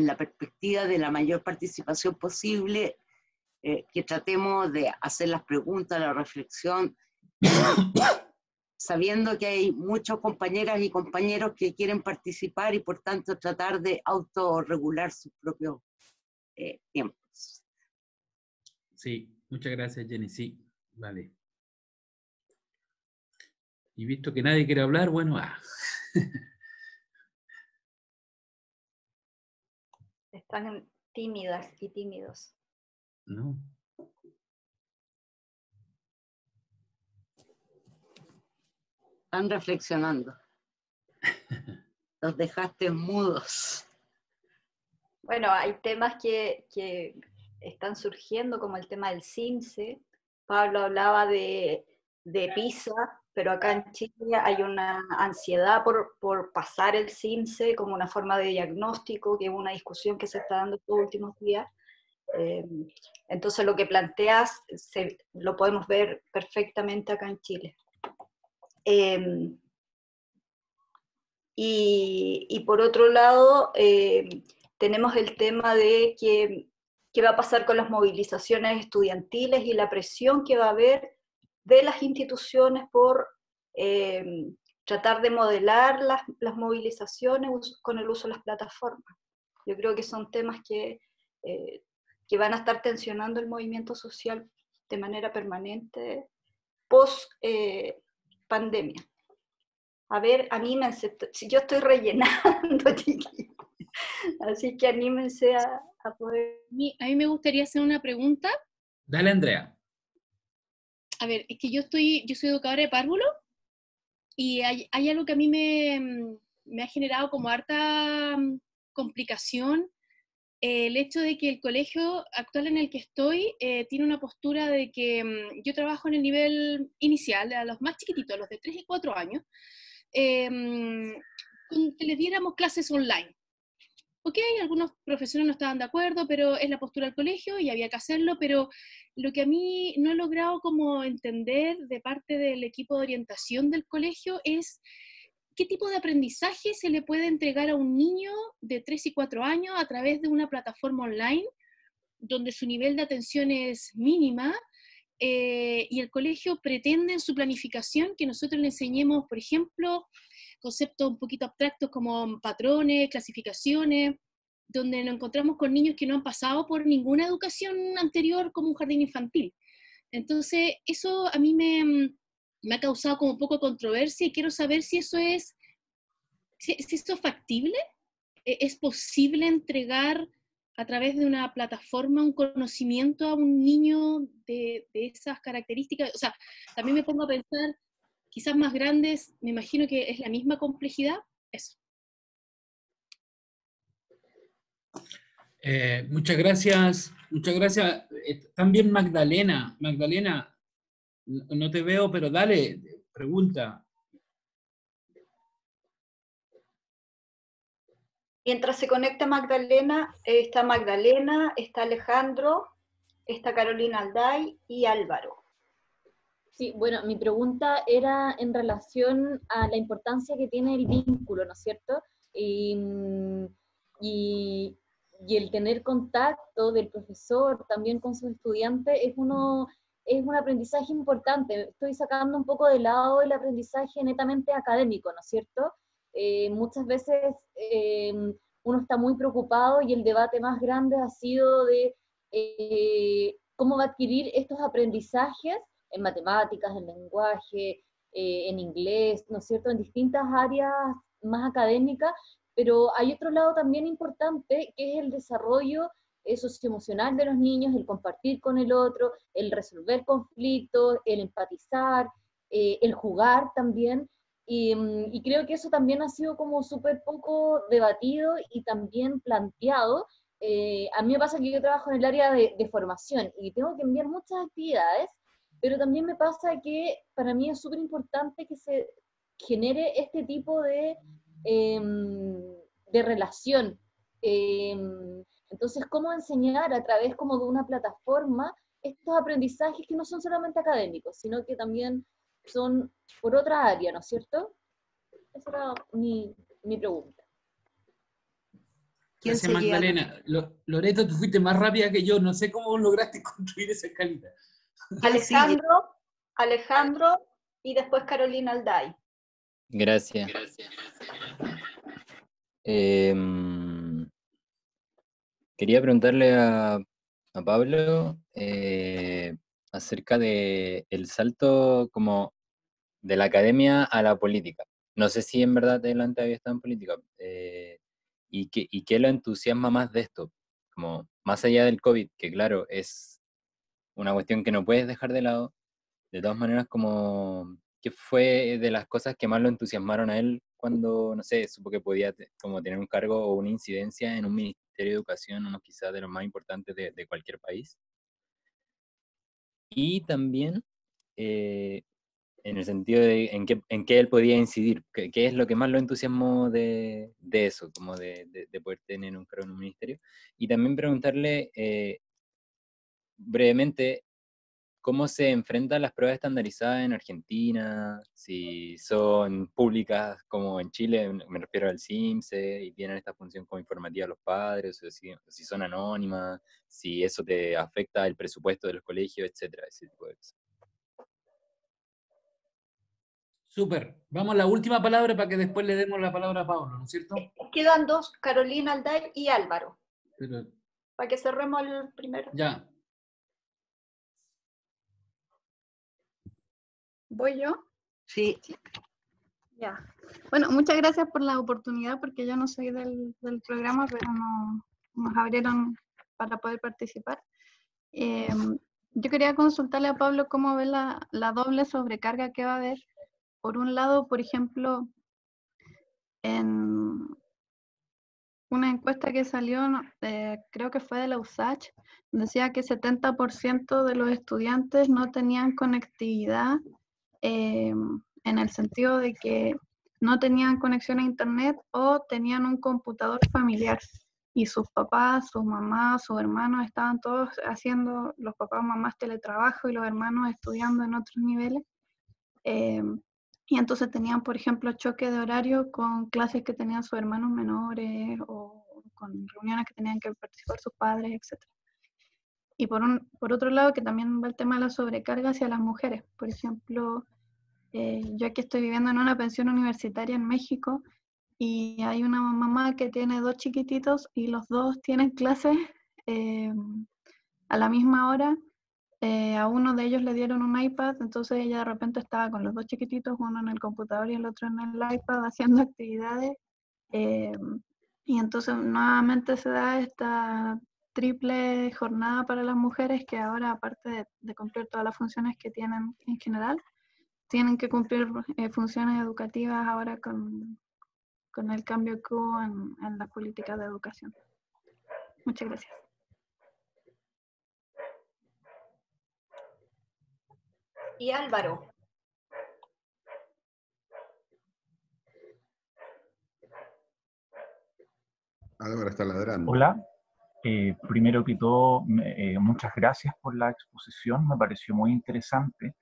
Speaker 2: la perspectiva de la mayor participación posible, que tratemos de hacer las preguntas, la reflexión, sabiendo que hay muchas compañeras y compañeros que quieren participar y por tanto tratar de autorregular sus propios tiempos.
Speaker 3: Sí, muchas gracias, Jenny. Sí, vale. Y visto que nadie quiere hablar, bueno,
Speaker 4: Están tímidas y tímidos.
Speaker 3: ¿no?
Speaker 2: Están reflexionando. Los dejaste mudos.
Speaker 4: Bueno, hay temas que están surgiendo, como el tema del CIMSE. Pablo hablaba de PISA, pero acá en Chile hay una ansiedad por pasar el CIMSE como una forma de diagnóstico, que es una discusión que se está dando estos últimos días. Entonces lo que planteas lo podemos ver perfectamente acá en Chile. Y por otro lado, tenemos el tema de qué va a pasar con las movilizaciones estudiantiles y la presión que va a haber de las instituciones por tratar de modelar las movilizaciones con el uso de las plataformas. Yo creo que son temas que van a estar tensionando el movimiento social de manera permanente post pandemia. A ver, anímense, yo estoy rellenando, chiquillos. Así que anímense a poder...
Speaker 5: A mí me gustaría hacer una pregunta.
Speaker 3: Dale, Andrea.
Speaker 5: A ver, es que yo soy educadora de párvulo y hay algo que a mí me ha generado como harta complicación, el hecho de que el colegio actual en el que estoy tiene una postura de que yo trabajo en el nivel inicial, a los más chiquititos, a los de 3 y 4 años, que les diéramos clases online. Ok, algunos profesores no estaban de acuerdo, pero es la postura del colegio y había que hacerlo, pero lo que a mí no he logrado como entender de parte del equipo de orientación del colegio es qué tipo de aprendizaje se le puede entregar a un niño de 3 y 4 años a través de una plataforma online donde su nivel de atención es mínima, y el colegio pretende en su planificación que nosotros le enseñemos, por ejemplo, conceptos un poquito abstractos como patrones, clasificaciones, donde nos encontramos con niños que no han pasado por ninguna educación anterior como un jardín infantil. Entonces, eso a mí me ha causado como un poco de controversia y quiero saber si eso es, si esto es factible. ¿Es posible entregar a través de una plataforma un conocimiento a un niño de esas características? O sea, también me pongo a pensar, quizás más grandes, me imagino que es la misma complejidad. Eso.
Speaker 3: Muchas gracias, muchas gracias. También Magdalena, Magdalena, no te veo, pero dale, pregunta.
Speaker 4: Mientras se conecta Magdalena, está Alejandro, está Carolina Alday y Álvaro.
Speaker 6: Sí, bueno, mi pregunta era en relación a la importancia que tiene el vínculo, ¿no es cierto? Y el tener contacto del profesor también con sus estudiantes es un aprendizaje importante. Estoy sacando un poco de lado el aprendizaje netamente académico, ¿no es cierto? Muchas veces uno está muy preocupado y el debate más grande ha sido de cómo va a adquirir estos aprendizajes en matemáticas, en lenguaje, en inglés, ¿no es cierto?, en distintas áreas más académicas, pero hay otro lado también importante, que es el desarrollo socioemocional de los niños, el compartir con el otro, el resolver conflictos, el empatizar, el jugar también, y creo que eso también ha sido como súper poco debatido y también planteado. A mí me pasa que yo trabajo en el área de formación y tengo que enviar muchas actividades, pero también me pasa que para mí es súper importante que se genere este tipo de relación. Entonces, ¿cómo enseñar a través como de una plataforma estos aprendizajes que no son solamente académicos, sino que también son por otra área, ¿no es cierto? Esa era mi pregunta.
Speaker 2: ¿Quién
Speaker 3: Gracias,
Speaker 2: seguía?
Speaker 3: Magdalena. Loreto, tú fuiste más rápida que yo, no sé cómo lograste construir esa escalita.
Speaker 4: Alejandro y después Carolina Alday.
Speaker 7: Gracias. Quería preguntarle a Pablo acerca de el salto como de la academia a la política. No sé si en verdad adelante había estado en política. ¿Y qué lo entusiasma más de esto? Como más allá del COVID, que claro, es una cuestión que no puedes dejar de lado. De todas maneras, como, ¿qué fue de las cosas que más lo entusiasmaron a él cuando, no sé, supo que podía como tener un cargo o una incidencia en un ministerio de educación, uno quizás de los más importantes de cualquier país? Y también en el sentido de en qué él podía incidir, qué es lo que más lo entusiasmó de eso, como de poder tener un cargo en un ministerio. Y también preguntarle brevemente, ¿cómo se enfrentan las pruebas estandarizadas en Argentina? Si son públicas como en Chile, me refiero al CIMSE, y tienen esta función como informativa a los padres, o si son anónimas, si eso te afecta el presupuesto de los colegios, etcétera, ese tipo de cosas.
Speaker 3: Súper. Vamos a la última palabra para que después le demos la palabra a Pablo, ¿no es cierto?
Speaker 4: Quedan dos, Carolina Alday y Álvaro.
Speaker 3: Pero,
Speaker 4: Para que cerremos el primero.
Speaker 3: ya.
Speaker 8: ¿Voy yo?
Speaker 2: Sí.
Speaker 8: Ya. Bueno, muchas gracias por la oportunidad, porque yo no soy del programa, pero nos abrieron para poder participar. Yo quería consultarle a Pablo cómo ve la doble sobrecarga que va a haber. Por un lado, por ejemplo, en una encuesta que salió, creo que fue de la USACH, decía que 70% de los estudiantes no tenían conectividad, en el sentido de que no tenían conexión a internet o tenían un computador familiar y sus papás, sus mamás, sus hermanos estaban todos haciendo, los papás, mamás teletrabajo y los hermanos estudiando en otros niveles. y entonces tenían, por ejemplo, choque de horario con clases que tenían sus hermanos menores o con reuniones que tenían que participar sus padres, etc. Y por otro lado, que también va el tema de la sobrecarga hacia las mujeres. Por ejemplo, yo aquí estoy viviendo en una pensión universitaria en México y hay una mamá que tiene 2 chiquititos y los dos tienen clases a la misma hora. A uno de ellos le dieron un iPad, entonces ella de repente estaba con los 2 chiquititos, uno en el computador y el otro en el iPad haciendo actividades. Y entonces nuevamente se da esta triple jornada para las mujeres que ahora, aparte de cumplir todas las funciones que tienen en general, tienen que cumplir funciones educativas ahora con el cambio que hubo en las políticas de educación. Muchas gracias.
Speaker 4: Y Álvaro.
Speaker 1: Álvaro está ladrando.
Speaker 9: Hola. Primero que todo, muchas gracias por la exposición, me pareció muy interesante,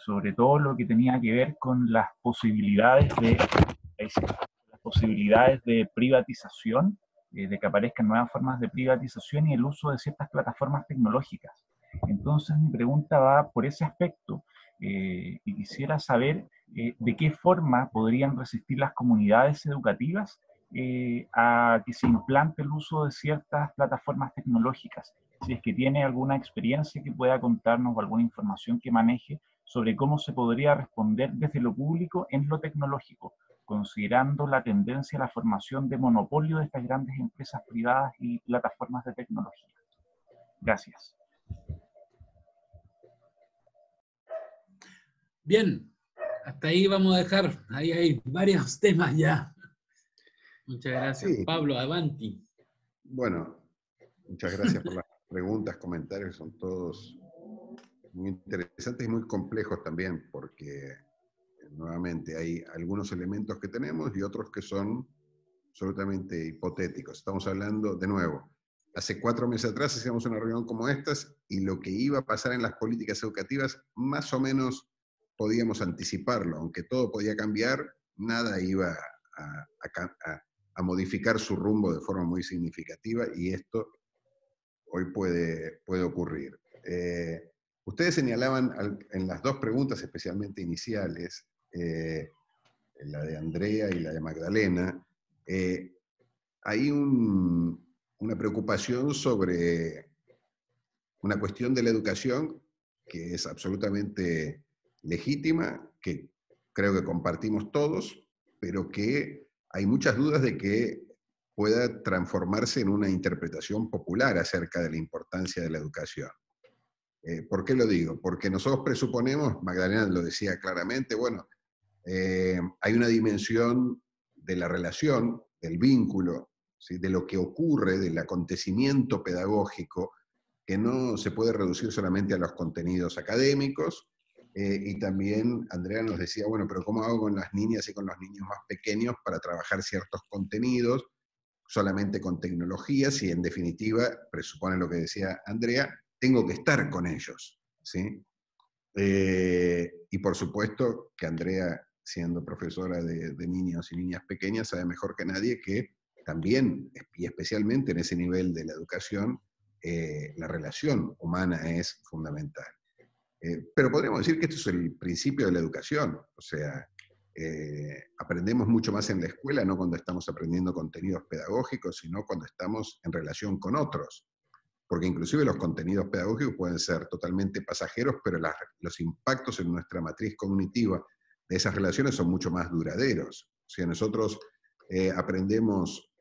Speaker 9: sobre todo lo que tenía que ver con las posibilidades de privatización, de que aparezcan nuevas formas de privatización y el uso de ciertas plataformas tecnológicas. Entonces mi pregunta va por ese aspecto, y quisiera saber de qué forma podrían resistir las comunidades educativas a que se implante el uso de ciertas plataformas tecnológicas. Si es que tiene alguna experiencia que pueda contarnos o alguna información que maneje sobre cómo se podría responder desde lo público en lo tecnológico, considerando la tendencia a la formación de monopolio de estas grandes empresas privadas y plataformas de tecnología. Gracias.
Speaker 3: Bien, hasta ahí vamos a dejar. Ahí hay varios temas ya. Muchas gracias.
Speaker 1: Sí.
Speaker 3: Pablo, avanti.
Speaker 1: Bueno, muchas gracias por las preguntas, comentarios, son todos muy interesantes y muy complejos también, porque nuevamente hay algunos elementos que tenemos y otros que son absolutamente hipotéticos. Estamos hablando, de nuevo, hace 4 meses atrás hacíamos una reunión como estas y lo que iba a pasar en las políticas educativas más o menos podíamos anticiparlo, aunque todo podía cambiar, nada iba a modificar su rumbo de forma muy significativa y esto hoy puede ocurrir. Ustedes señalaban en las 2 preguntas, especialmente iniciales, la de Andrea y la de Magdalena, hay una preocupación sobre una cuestión de la educación que es absolutamente legítima, que creo que compartimos todos, pero que hay muchas dudas de que pueda transformarse en una interpretación popular acerca de la importancia de la educación. ¿Por qué lo digo? Porque nosotros presuponemos, Magdalena lo decía claramente, bueno, hay una dimensión de la relación, del vínculo, ¿sí? De lo que ocurre, del acontecimiento pedagógico, que no se puede reducir solamente a los contenidos académicos, y también Andrea nos decía, bueno, pero ¿cómo hago con las niñas y con los niños más pequeños para trabajar ciertos contenidos solamente con tecnologías? Y en definitiva, presupone lo que decía Andrea, tengo que estar con ellos, ¿sí? Y por supuesto que Andrea, siendo profesora de niños y niñas pequeñas, sabe mejor que nadie que también, y especialmente en ese nivel de la educación, la relación humana es fundamental. Pero podríamos decir que esto es el principio de la educación, o sea, aprendemos mucho más en la escuela, no cuando estamos aprendiendo contenidos pedagógicos, sino cuando estamos en relación con otros. Porque inclusive los contenidos pedagógicos pueden ser totalmente pasajeros, pero los impactos en nuestra matriz cognitiva de esas relaciones son mucho más duraderos. O sea, nosotros aprendemos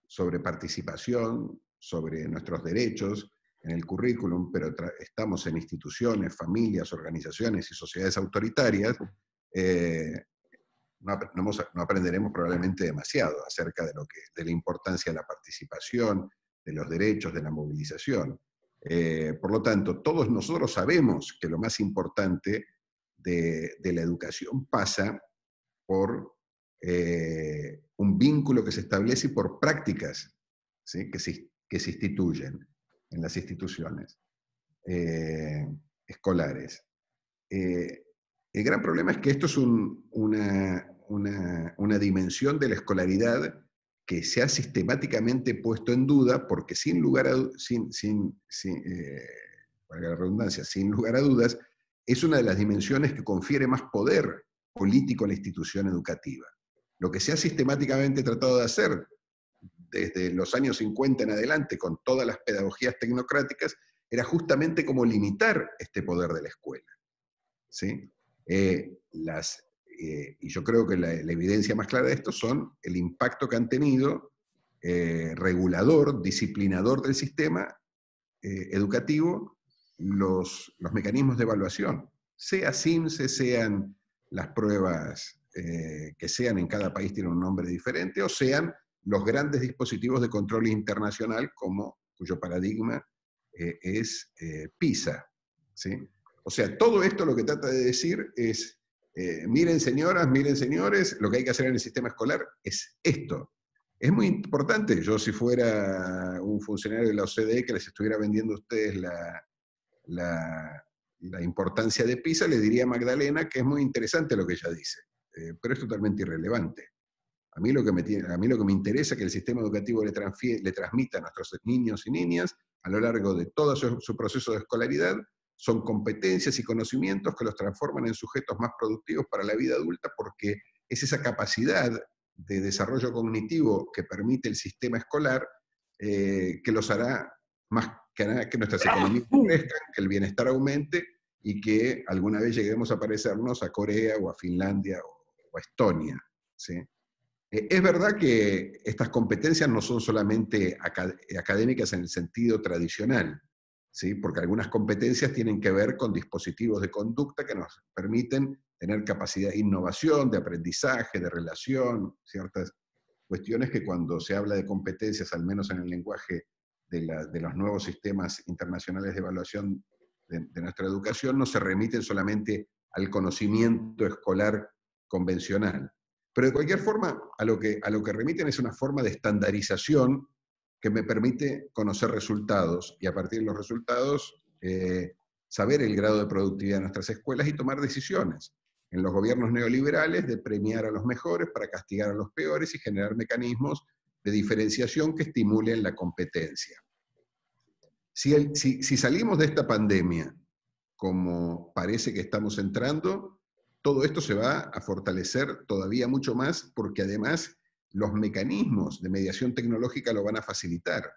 Speaker 1: sobre participación, sobre nuestros derechos en el currículum, pero estamos en instituciones, familias, organizaciones y sociedades autoritarias, no aprenderemos probablemente demasiado acerca de la importancia de la participación, de los derechos, de la movilización. Por lo tanto, todos nosotros sabemos que lo más importante de la educación pasa por un vínculo que se establece y por prácticas, ¿sí? que se instituyen en las instituciones escolares. El gran problema es que esto es una dimensión de la escolaridad que se ha sistemáticamente puesto en duda, porque sin lugar a valga la redundancia, sin lugar a dudas, es una de las dimensiones que confiere más poder político a la institución educativa. Lo que se ha sistemáticamente tratado de hacer desde los años 50 en adelante, con todas las pedagogías tecnocráticas, era justamente como limitar este poder de la escuela, ¿sí? Y yo creo que la evidencia más clara de esto son el impacto que han tenido regulador, disciplinador del sistema educativo, los mecanismos de evaluación, sea CIMSE, sean las pruebas que sean en cada país tienen un nombre diferente, o sean los grandes dispositivos de control internacional, cuyo paradigma es PISA, ¿sí? O sea, todo esto lo que trata de decir es, miren señoras, miren señores, lo que hay que hacer en el sistema escolar es esto. Es muy importante, yo si fuera un funcionario de la OCDE que les estuviera vendiendo a ustedes la importancia de PISA, le diría a Magdalena que es muy interesante lo que ella dice, pero es totalmente irrelevante. A mí lo que me interesa es que el sistema educativo le transmita a nuestros niños y niñas, a lo largo de todo su proceso de escolaridad, son competencias y conocimientos que los transforman en sujetos más productivos para la vida adulta, porque es esa capacidad de desarrollo cognitivo que permite el sistema escolar que los hará que nuestras economías crezcan, que el bienestar aumente y que alguna vez lleguemos a parecernos a Corea o a Finlandia o a Estonia, ¿sí? Es verdad que estas competencias no son solamente académicas en el sentido tradicional, ¿sí? Porque algunas competencias tienen que ver con dispositivos de conducta que nos permiten tener capacidad de innovación, de aprendizaje, de relación, ciertas cuestiones que cuando se habla de competencias, al menos en el lenguaje de los nuevos sistemas internacionales de evaluación de nuestra educación, no se remiten solamente al conocimiento escolar convencional. Pero de cualquier forma, a lo que remiten es una forma de estandarización que me permite conocer resultados, y a partir de los resultados saber el grado de productividad de nuestras escuelas y tomar decisiones. En los gobiernos neoliberales, de premiar a los mejores para castigar a los peores y generar mecanismos de diferenciación que estimulen la competencia. Si salimos de esta pandemia, como parece que estamos entrando, todo esto se va a fortalecer todavía mucho más, porque además los mecanismos de mediación tecnológica lo van a facilitar,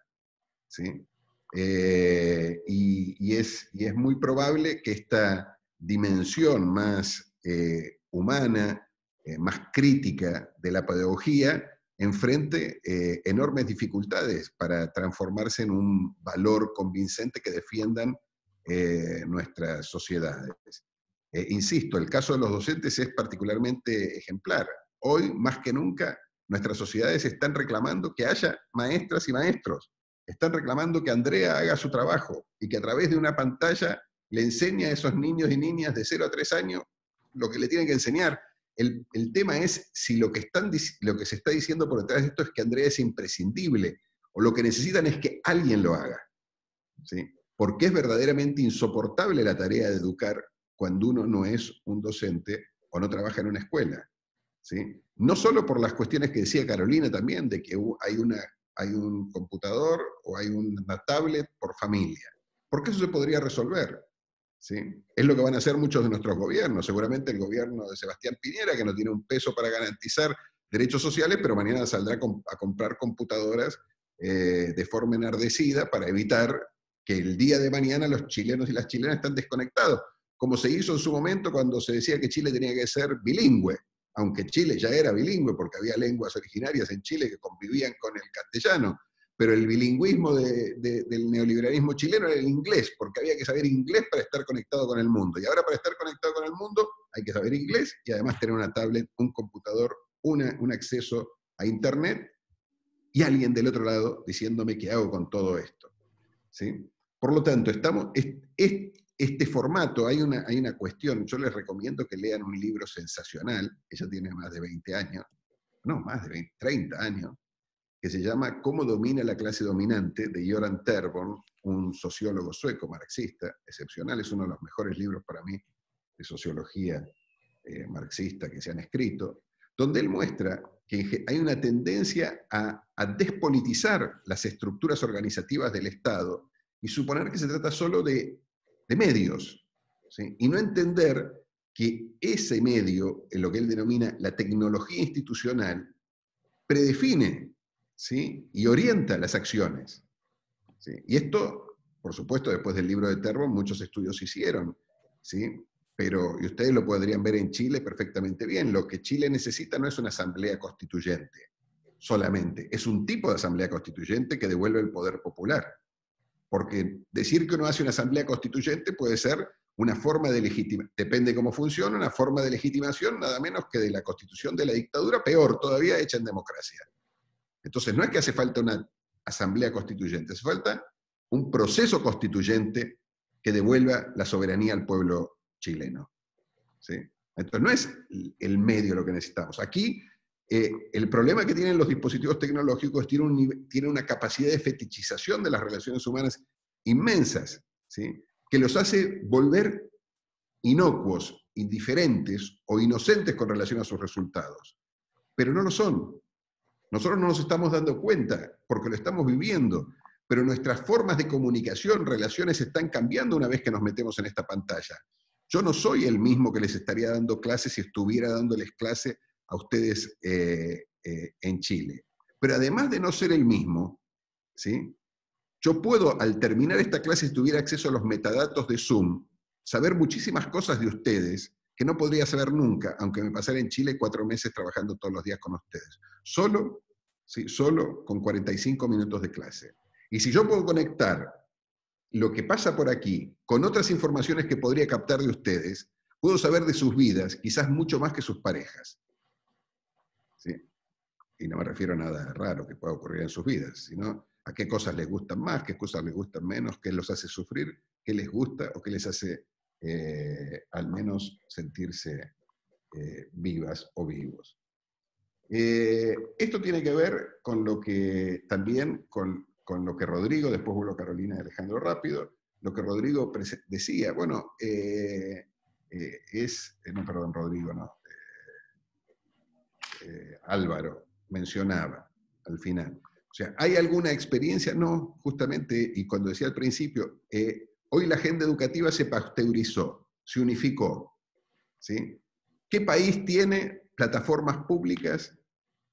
Speaker 1: ¿sí? Y es muy probable que esta dimensión más humana, más crítica de la pedagogía, enfrente enormes dificultades para transformarse en un valor convincente que defiendan nuestras sociedades. Insisto, el caso de los docentes es particularmente ejemplar. Hoy, más que nunca, nuestras sociedades están reclamando que haya maestras y maestros. Están reclamando que Andrea haga su trabajo y que a través de una pantalla le enseñe a esos niños y niñas de 0 a 3 años lo que le tienen que enseñar. El tema es si lo que se está diciendo por detrás de esto es que Andrea es imprescindible, o lo que necesitan es que alguien lo haga, ¿sí? Porque es verdaderamente insoportable la tarea de educar cuando uno no es un docente o no trabaja en una escuela, ¿sí? No solo por las cuestiones que decía Carolina también, de que hay un computador o hay una tablet por familia, porque eso se podría resolver, ¿sí? Es lo que van a hacer muchos de nuestros gobiernos, seguramente el gobierno de Sebastián Piñera, que no tiene un peso para garantizar derechos sociales, pero mañana saldrá a comprar computadoras de forma enardecida para evitar que el día de mañana los chilenos y las chilenas estén desconectados, como se hizo en su momento cuando se decía que Chile tenía que ser bilingüe, aunque Chile ya era bilingüe porque había lenguas originarias en Chile que convivían con el castellano, pero el bilingüismo del neoliberalismo chileno era el inglés, porque había que saber inglés para estar conectado con el mundo, y ahora para estar conectado con el mundo hay que saber inglés y además tener una tablet, un computador, un acceso a internet, y alguien del otro lado diciéndome qué hago con todo esto, ¿sí? Por lo tanto, este formato, hay una cuestión, yo les recomiendo que lean un libro sensacional, que ya tiene más de 20 años, no, más de 30 años, que se llama ¿Cómo domina la clase dominante?, de Göran Terborn, un sociólogo sueco marxista, excepcional, es uno de los mejores libros para mí de sociología marxistas que se han escrito, donde él muestra que hay una tendencia a despolitizar las estructuras organizativas del Estado y suponer que se trata solo de medios, ¿sí? Y no entender que ese medio, en lo que él denomina la tecnología institucional, predefine, ¿sí? Y orienta las acciones, ¿sí? Y esto, por supuesto, después del libro de Terbo, muchos estudios se hicieron, ¿sí? Pero, y ustedes lo podrían ver en Chile perfectamente bien, lo que Chile necesita no es una asamblea constituyente solamente, es un tipo de asamblea constituyente que devuelve el poder popular. Porque decir que uno hace una asamblea constituyente puede ser una forma de legitimación, depende cómo funciona, una forma de legitimación nada menos que de la constitución de la dictadura, peor todavía, hecha en democracia. Entonces no es que hace falta una asamblea constituyente, hace falta un proceso constituyente que devuelva la soberanía al pueblo chileno, ¿sí? Entonces no es el medio lo que necesitamos. Aquí el problema que tienen los dispositivos tecnológicos tiene una capacidad de fetichización de las relaciones humanas inmensas, ¿sí? Que los hace volver inocuos, indiferentes o inocentes con relación a sus resultados. Pero no lo son. Nosotros no nos estamos dando cuenta porque lo estamos viviendo, pero nuestras formas de comunicación, relaciones están cambiando una vez que nos metemos en esta pantalla. Yo no soy el mismo que les estaría dando clases si estuviera dándoles clase a ustedes en Chile. Pero además de no ser el mismo, ¿sí? Yo puedo, al terminar esta clase, si tuviera acceso a los metadatos de Zoom, saber muchísimas cosas de ustedes que no podría saber nunca, aunque me pasara en Chile 4 meses trabajando todos los días con ustedes. Solo, ¿sí? Solo con 45 minutos de clase. Y si yo puedo conectar lo que pasa por aquí con otras informaciones que podría captar de ustedes, puedo saber de sus vidas, quizás mucho más que sus parejas, ¿sí? Y no me refiero a nada raro que pueda ocurrir en sus vidas, sino a qué cosas les gustan más, qué cosas les gustan menos, qué los hace sufrir, qué les gusta o qué les hace al menos sentirse vivas o vivos. Esto tiene que ver con lo que también, con lo que Rodrigo, después vuelvo a Carolina y Alejandro rápido, lo que Rodrigo decía, bueno, Rodrigo, no, Álvaro mencionaba al final. O sea, ¿hay alguna experiencia? No, justamente, y cuando decía al principio, hoy la agenda educativa se pasteurizó, se unificó, ¿sí? ¿Qué país tiene plataformas públicas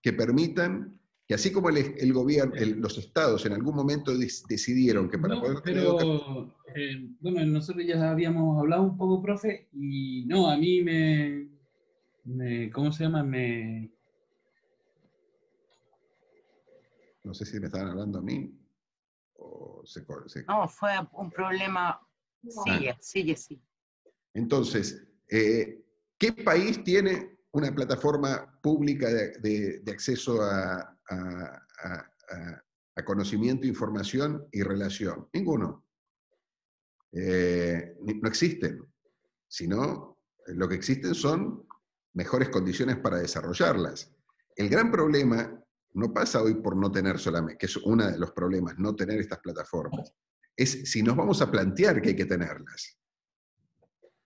Speaker 1: que permitan que, así como el gobierno, los estados en algún momento decidieron que para poder...
Speaker 3: Pero, bueno, nosotros ya habíamos hablado un poco, profe, y no, a mí ¿cómo se llama?
Speaker 1: No sé si me estaban hablando a mí o
Speaker 2: No, fue un problema. Sigue.
Speaker 1: Entonces, ¿qué país tiene una plataforma pública de acceso a conocimiento, información y relación? Ninguno. No existen. Sino, lo que existen son mejores condiciones para desarrollarlas. El gran problema no pasa hoy por no tener solamente, que es uno de los problemas, no tener estas plataformas, es si nos vamos a plantear que hay que tenerlas.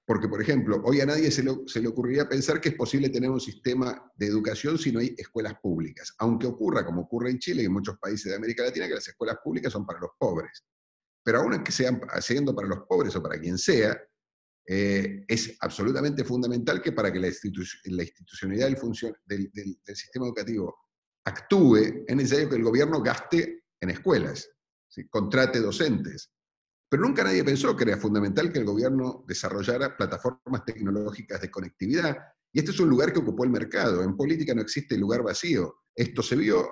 Speaker 1: Porque, por ejemplo, hoy a nadie se le ocurriría pensar que es posible tener un sistema de educación si no hay escuelas públicas, aunque ocurra, como ocurre en Chile y en muchos países de América Latina, que las escuelas públicas son para los pobres. Pero aún que sean siendo para los pobres o para quien sea, es absolutamente fundamental que para que la institucionalidad del sistema educativo actúe, es necesario que el gobierno gaste en escuelas, ¿sí? Contrate docentes. Pero nunca nadie pensó que era fundamental que el gobierno desarrollara plataformas tecnológicas de conectividad, y este es un lugar que ocupó el mercado. En política no existe lugar vacío. Esto se vio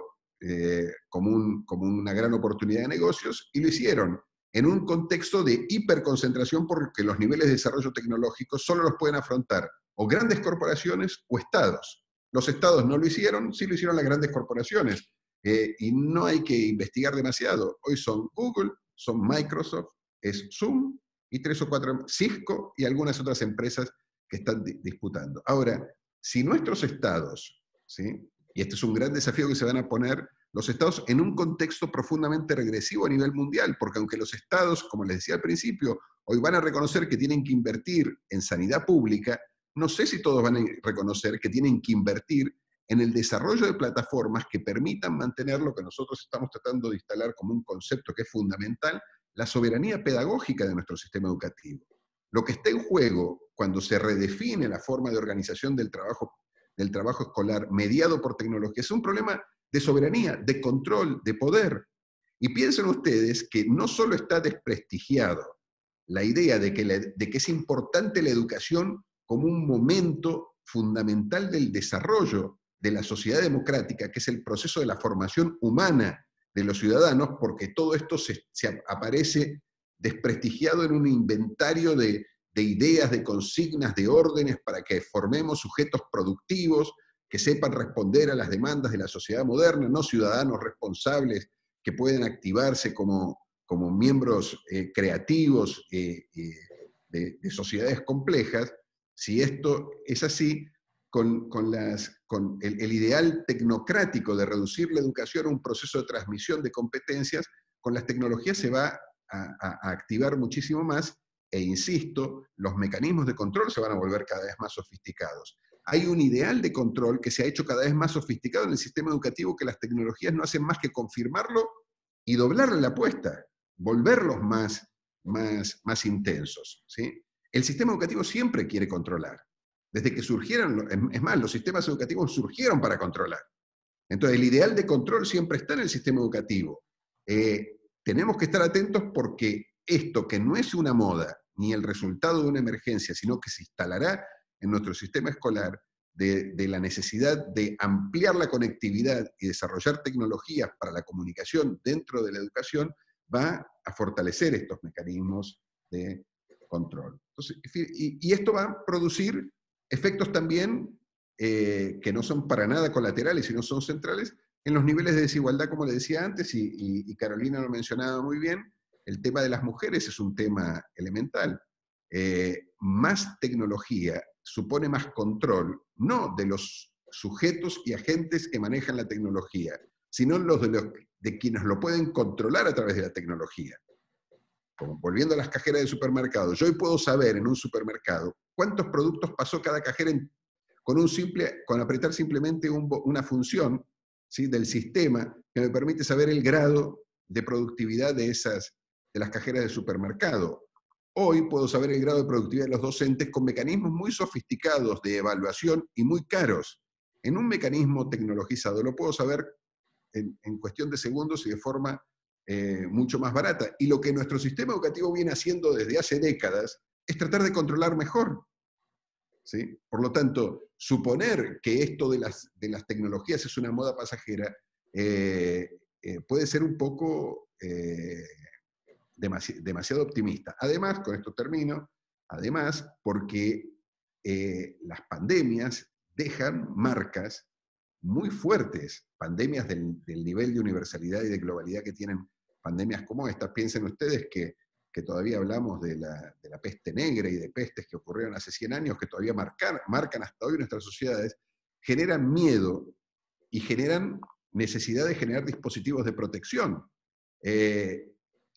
Speaker 1: como una gran oportunidad de negocios, y lo hicieron en un contexto de hiperconcentración, porque los niveles de desarrollo tecnológico solo los pueden afrontar o grandes corporaciones o estados. Los estados no lo hicieron, sí lo hicieron las grandes corporaciones. Y no hay que investigar demasiado. Hoy son Google, son Microsoft, es Zoom y 3 o 4, Cisco y algunas otras empresas que están disputando. Ahora, si nuestros estados, ¿sí? Y este es un gran desafío que se van a poner los estados en un contexto profundamente regresivo a nivel mundial, porque aunque los estados, como les decía al principio, hoy van a reconocer que tienen que invertir en sanidad pública, no sé si todos van a reconocer que tienen que invertir en el desarrollo de plataformas que permitan mantener lo que nosotros estamos tratando de instalar como un concepto que es fundamental, la soberanía pedagógica de nuestro sistema educativo. Lo que está en juego cuando se redefine la forma de organización del trabajo escolar mediado por tecnología es un problema de soberanía, de control, de poder. Y piensen ustedes que no solo está desprestigiado la idea de que es importante la educación como un momento fundamental del desarrollo de la sociedad democrática, que es el proceso de la formación humana de los ciudadanos, porque todo esto se aparece desprestigiado en un inventario de ideas, de consignas, de órdenes para que formemos sujetos productivos que sepan responder a las demandas de la sociedad moderna, no ciudadanos responsables que pueden activarse como miembros creativos de sociedades complejas. Si esto es así, con el ideal tecnocrático de reducir la educación a un proceso de transmisión de competencias, con las tecnologías se va a activar muchísimo más, e insisto, los mecanismos de control se van a volver cada vez más sofisticados. Hay un ideal de control que se ha hecho cada vez más sofisticado en el sistema educativo, que las tecnologías no hacen más que confirmarlo y doblarle la apuesta, volverlos más intensos, ¿sí? El sistema educativo siempre quiere controlar. Desde que surgieron, es más, los sistemas educativos surgieron para controlar. Entonces, el ideal de control siempre está en el sistema educativo. Tenemos que estar atentos porque esto, que no es una moda, ni el resultado de una emergencia, sino que se instalará en nuestro sistema escolar, de la necesidad de ampliar la conectividad y desarrollar tecnologías para la comunicación dentro de la educación, va a fortalecer estos mecanismos de control. Entonces, y esto va a producir efectos también que no son para nada colaterales, sino son centrales en los niveles de desigualdad, como le decía antes, y Carolina lo mencionaba muy bien. El tema de las mujeres es un tema elemental. Más tecnología supone más control, no de los sujetos y agentes que manejan la tecnología, sino de quienes lo pueden controlar a través de la tecnología. Como volviendo a las cajeras de supermercado, yo hoy puedo saber en un supermercado cuántos productos pasó cada cajera con apretar simplemente una función, ¿sí?, del sistema que me permite saber el grado de productividad de las cajeras de supermercado. Hoy puedo saber el grado de productividad de los docentes con mecanismos muy sofisticados de evaluación y muy caros. En un mecanismo tecnologizado lo puedo saber en cuestión de segundos y de forma mucho más barata. Y lo que nuestro sistema educativo viene haciendo desde hace décadas es tratar de controlar mejor, ¿sí? Por lo tanto, suponer que esto de las tecnologías es una moda pasajera puede ser un poco demasiado optimista. Además, con esto termino, además porque las pandemias dejan marcas muy fuertes, pandemias del nivel de universalidad y de globalidad que tienen pandemias como estas. Piensen ustedes que todavía hablamos de la peste negra y de pestes que ocurrieron hace 100 años, que todavía marcan hasta hoy nuestras sociedades, generan miedo y generan necesidad de generar dispositivos de protección.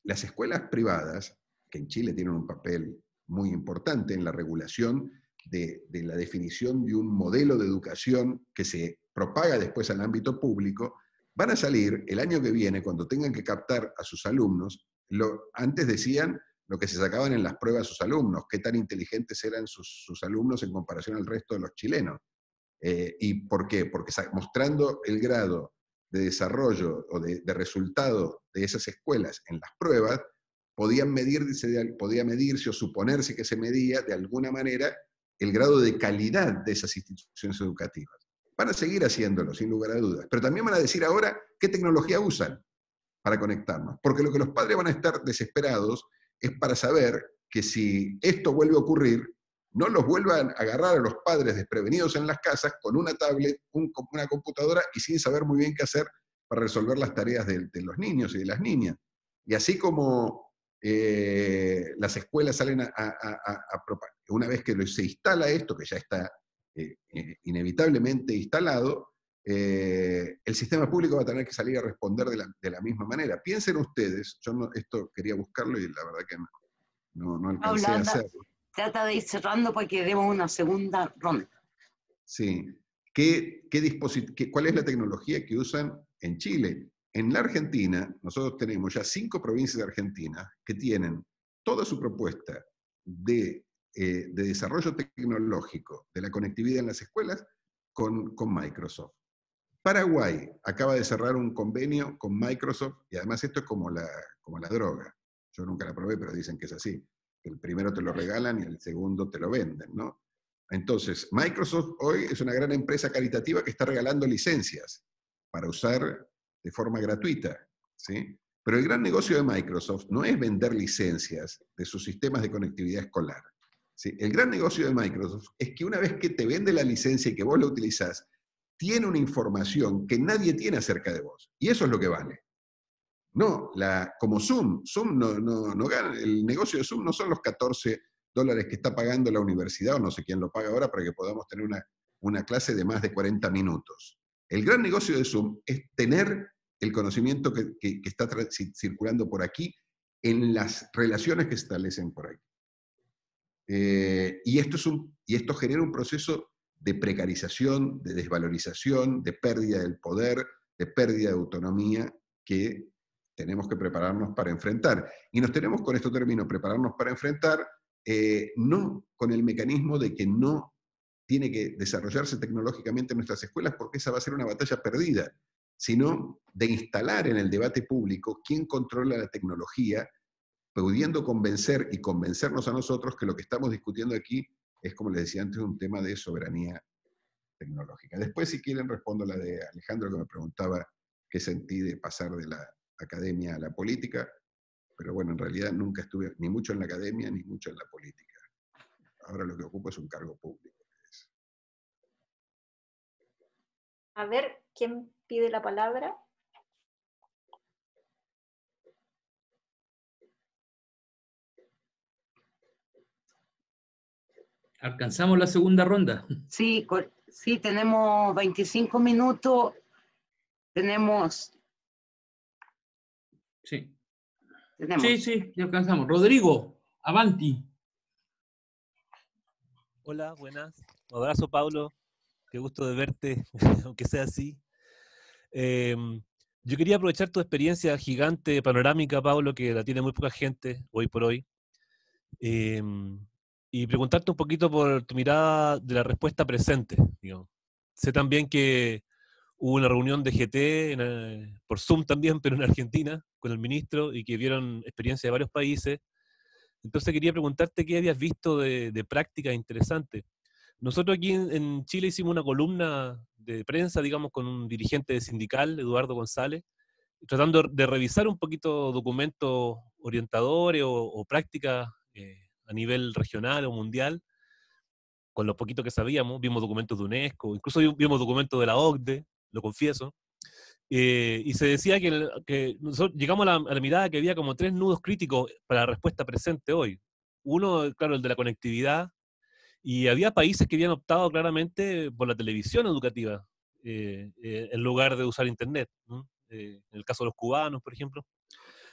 Speaker 1: Las escuelas privadas, que en Chile tienen un papel muy importante en la regulación de la definición de un modelo de educación que se propaga después al ámbito público, van a salir el año que viene, cuando tengan que captar a sus alumnos, antes decían lo que se sacaban en las pruebas sus alumnos, qué tan inteligentes eran sus alumnos en comparación al resto de los chilenos. ¿Y por qué? Porque mostrando el grado de desarrollo o de resultado de esas escuelas en las pruebas, podía medirse o suponerse que se medía de alguna manera el grado de calidad de esas instituciones educativas. Van a seguir haciéndolo, sin lugar a dudas, pero también van a decir ahora qué tecnología usan para conectarnos, porque lo que los padres van a estar desesperados es para saber que si esto vuelve a ocurrir, no los vuelvan a agarrar a los padres desprevenidos en las casas con una tablet, una computadora y sin saber muy bien qué hacer para resolver las tareas de los niños y de las niñas. Y así como las escuelas salen una vez que se instala esto, que ya está inevitablemente instalado, el sistema público va a tener que salir a responder de la misma manera. Piensen ustedes, esto quería buscarlo y la verdad que no alcancé a hacerlo.
Speaker 2: trata de ir cerrando porque demos una segunda ronda.
Speaker 1: Sí. ¿Cuál es la tecnología que usan en Chile? En la Argentina, nosotros tenemos ya 5 provincias de Argentina que tienen toda su propuesta de desarrollo tecnológico de la conectividad en las escuelas con Microsoft. Paraguay acaba de cerrar un convenio con Microsoft, y además esto es como la droga. Yo nunca la probé, pero dicen que es así. El primero te lo regalan y el segundo te lo venden, ¿no? Entonces, Microsoft hoy es una gran empresa caritativa que está regalando licencias para usar de forma gratuita, ¿sí? Pero el gran negocio de Microsoft no es vender licencias de sus sistemas de conectividad escolar, ¿sí? El gran negocio de Microsoft es que una vez que te vende la licencia y que vos la utilizás, tiene una información que nadie tiene acerca de vos. Y eso es lo que vale. No, como Zoom no gana, el negocio de Zoom no son los $14 que está pagando la universidad, o no sé quién lo paga ahora, para que podamos tener una clase de más de 40 minutos. El gran negocio de Zoom es tener el conocimiento que está circulando por aquí en las relaciones que se establecen por aquí. Y esto genera un proceso de precarización, de desvalorización, de pérdida del poder, de pérdida de autonomía que tenemos que prepararnos para enfrentar. Y nos tenemos, con esto termino, prepararnos para enfrentar, no con el mecanismo de que no tiene que desarrollarse tecnológicamente en nuestras escuelas, porque esa va a ser una batalla perdida, sino de instalar en el debate público quién controla la tecnología, pudiendo convencer y convencernos a nosotros que lo que estamos discutiendo aquí es, como les decía antes, un tema de soberanía tecnológica. Después, si quieren, respondo la de Alejandro, que me preguntaba qué sentí de pasar de la academia a la política, pero bueno, en realidad nunca estuve ni mucho en la academia ni mucho en la política. Ahora lo que ocupo es un cargo público.
Speaker 4: A ver, ¿quién pide la palabra?
Speaker 3: ¿Alcanzamos la segunda ronda?
Speaker 2: Sí, sí, tenemos 25 minutos. Tenemos.
Speaker 3: Sí.
Speaker 2: Tenemos.
Speaker 3: Sí, ya alcanzamos. Rodrigo, avanti.
Speaker 10: Hola, buenas. Un abrazo, Pablo. Qué gusto de verte, aunque sea así. Yo quería aprovechar tu experiencia gigante, panorámica, Pablo, que la tiene muy poca gente hoy por hoy, y preguntarte un poquito por tu mirada de la respuesta presente. Digamos. Sé también que hubo una reunión de GT, por Zoom también, pero en Argentina, con el ministro, y que vieron experiencia de varios países. Entonces quería preguntarte qué habías visto de prácticas interesantes. Nosotros aquí en Chile hicimos una columna de prensa, digamos, con un dirigente sindical, Eduardo González, tratando de revisar un poquito documentos orientadores o prácticas a nivel regional o mundial, con lo poquito que sabíamos. Vimos documentos de UNESCO, incluso vimos documentos de la OCDE, lo confieso. Y se decía que nosotros llegamos a la mirada que había como 3 nudos críticos para la respuesta presente hoy. Uno, claro, el de la conectividad, y había países que habían optado claramente por la televisión educativa en lugar de usar Internet, ¿no? En el caso de los cubanos, por ejemplo.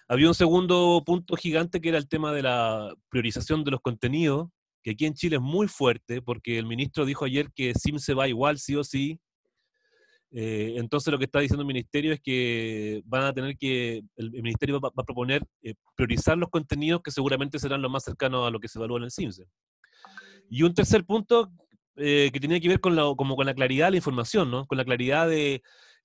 Speaker 10: Había un segundo punto gigante que era el tema de la priorización de los contenidos, que aquí en Chile es muy fuerte, porque el ministro dijo ayer que SIM se va igual, sí o sí. Entonces lo que está diciendo el ministerio es que van a tener que, el ministerio va a proponer priorizar los contenidos que seguramente serán los más cercanos a lo que se evalúa en el CIMSE. Y un tercer punto que tenía que ver con la claridad de la información, ¿no? Con la claridad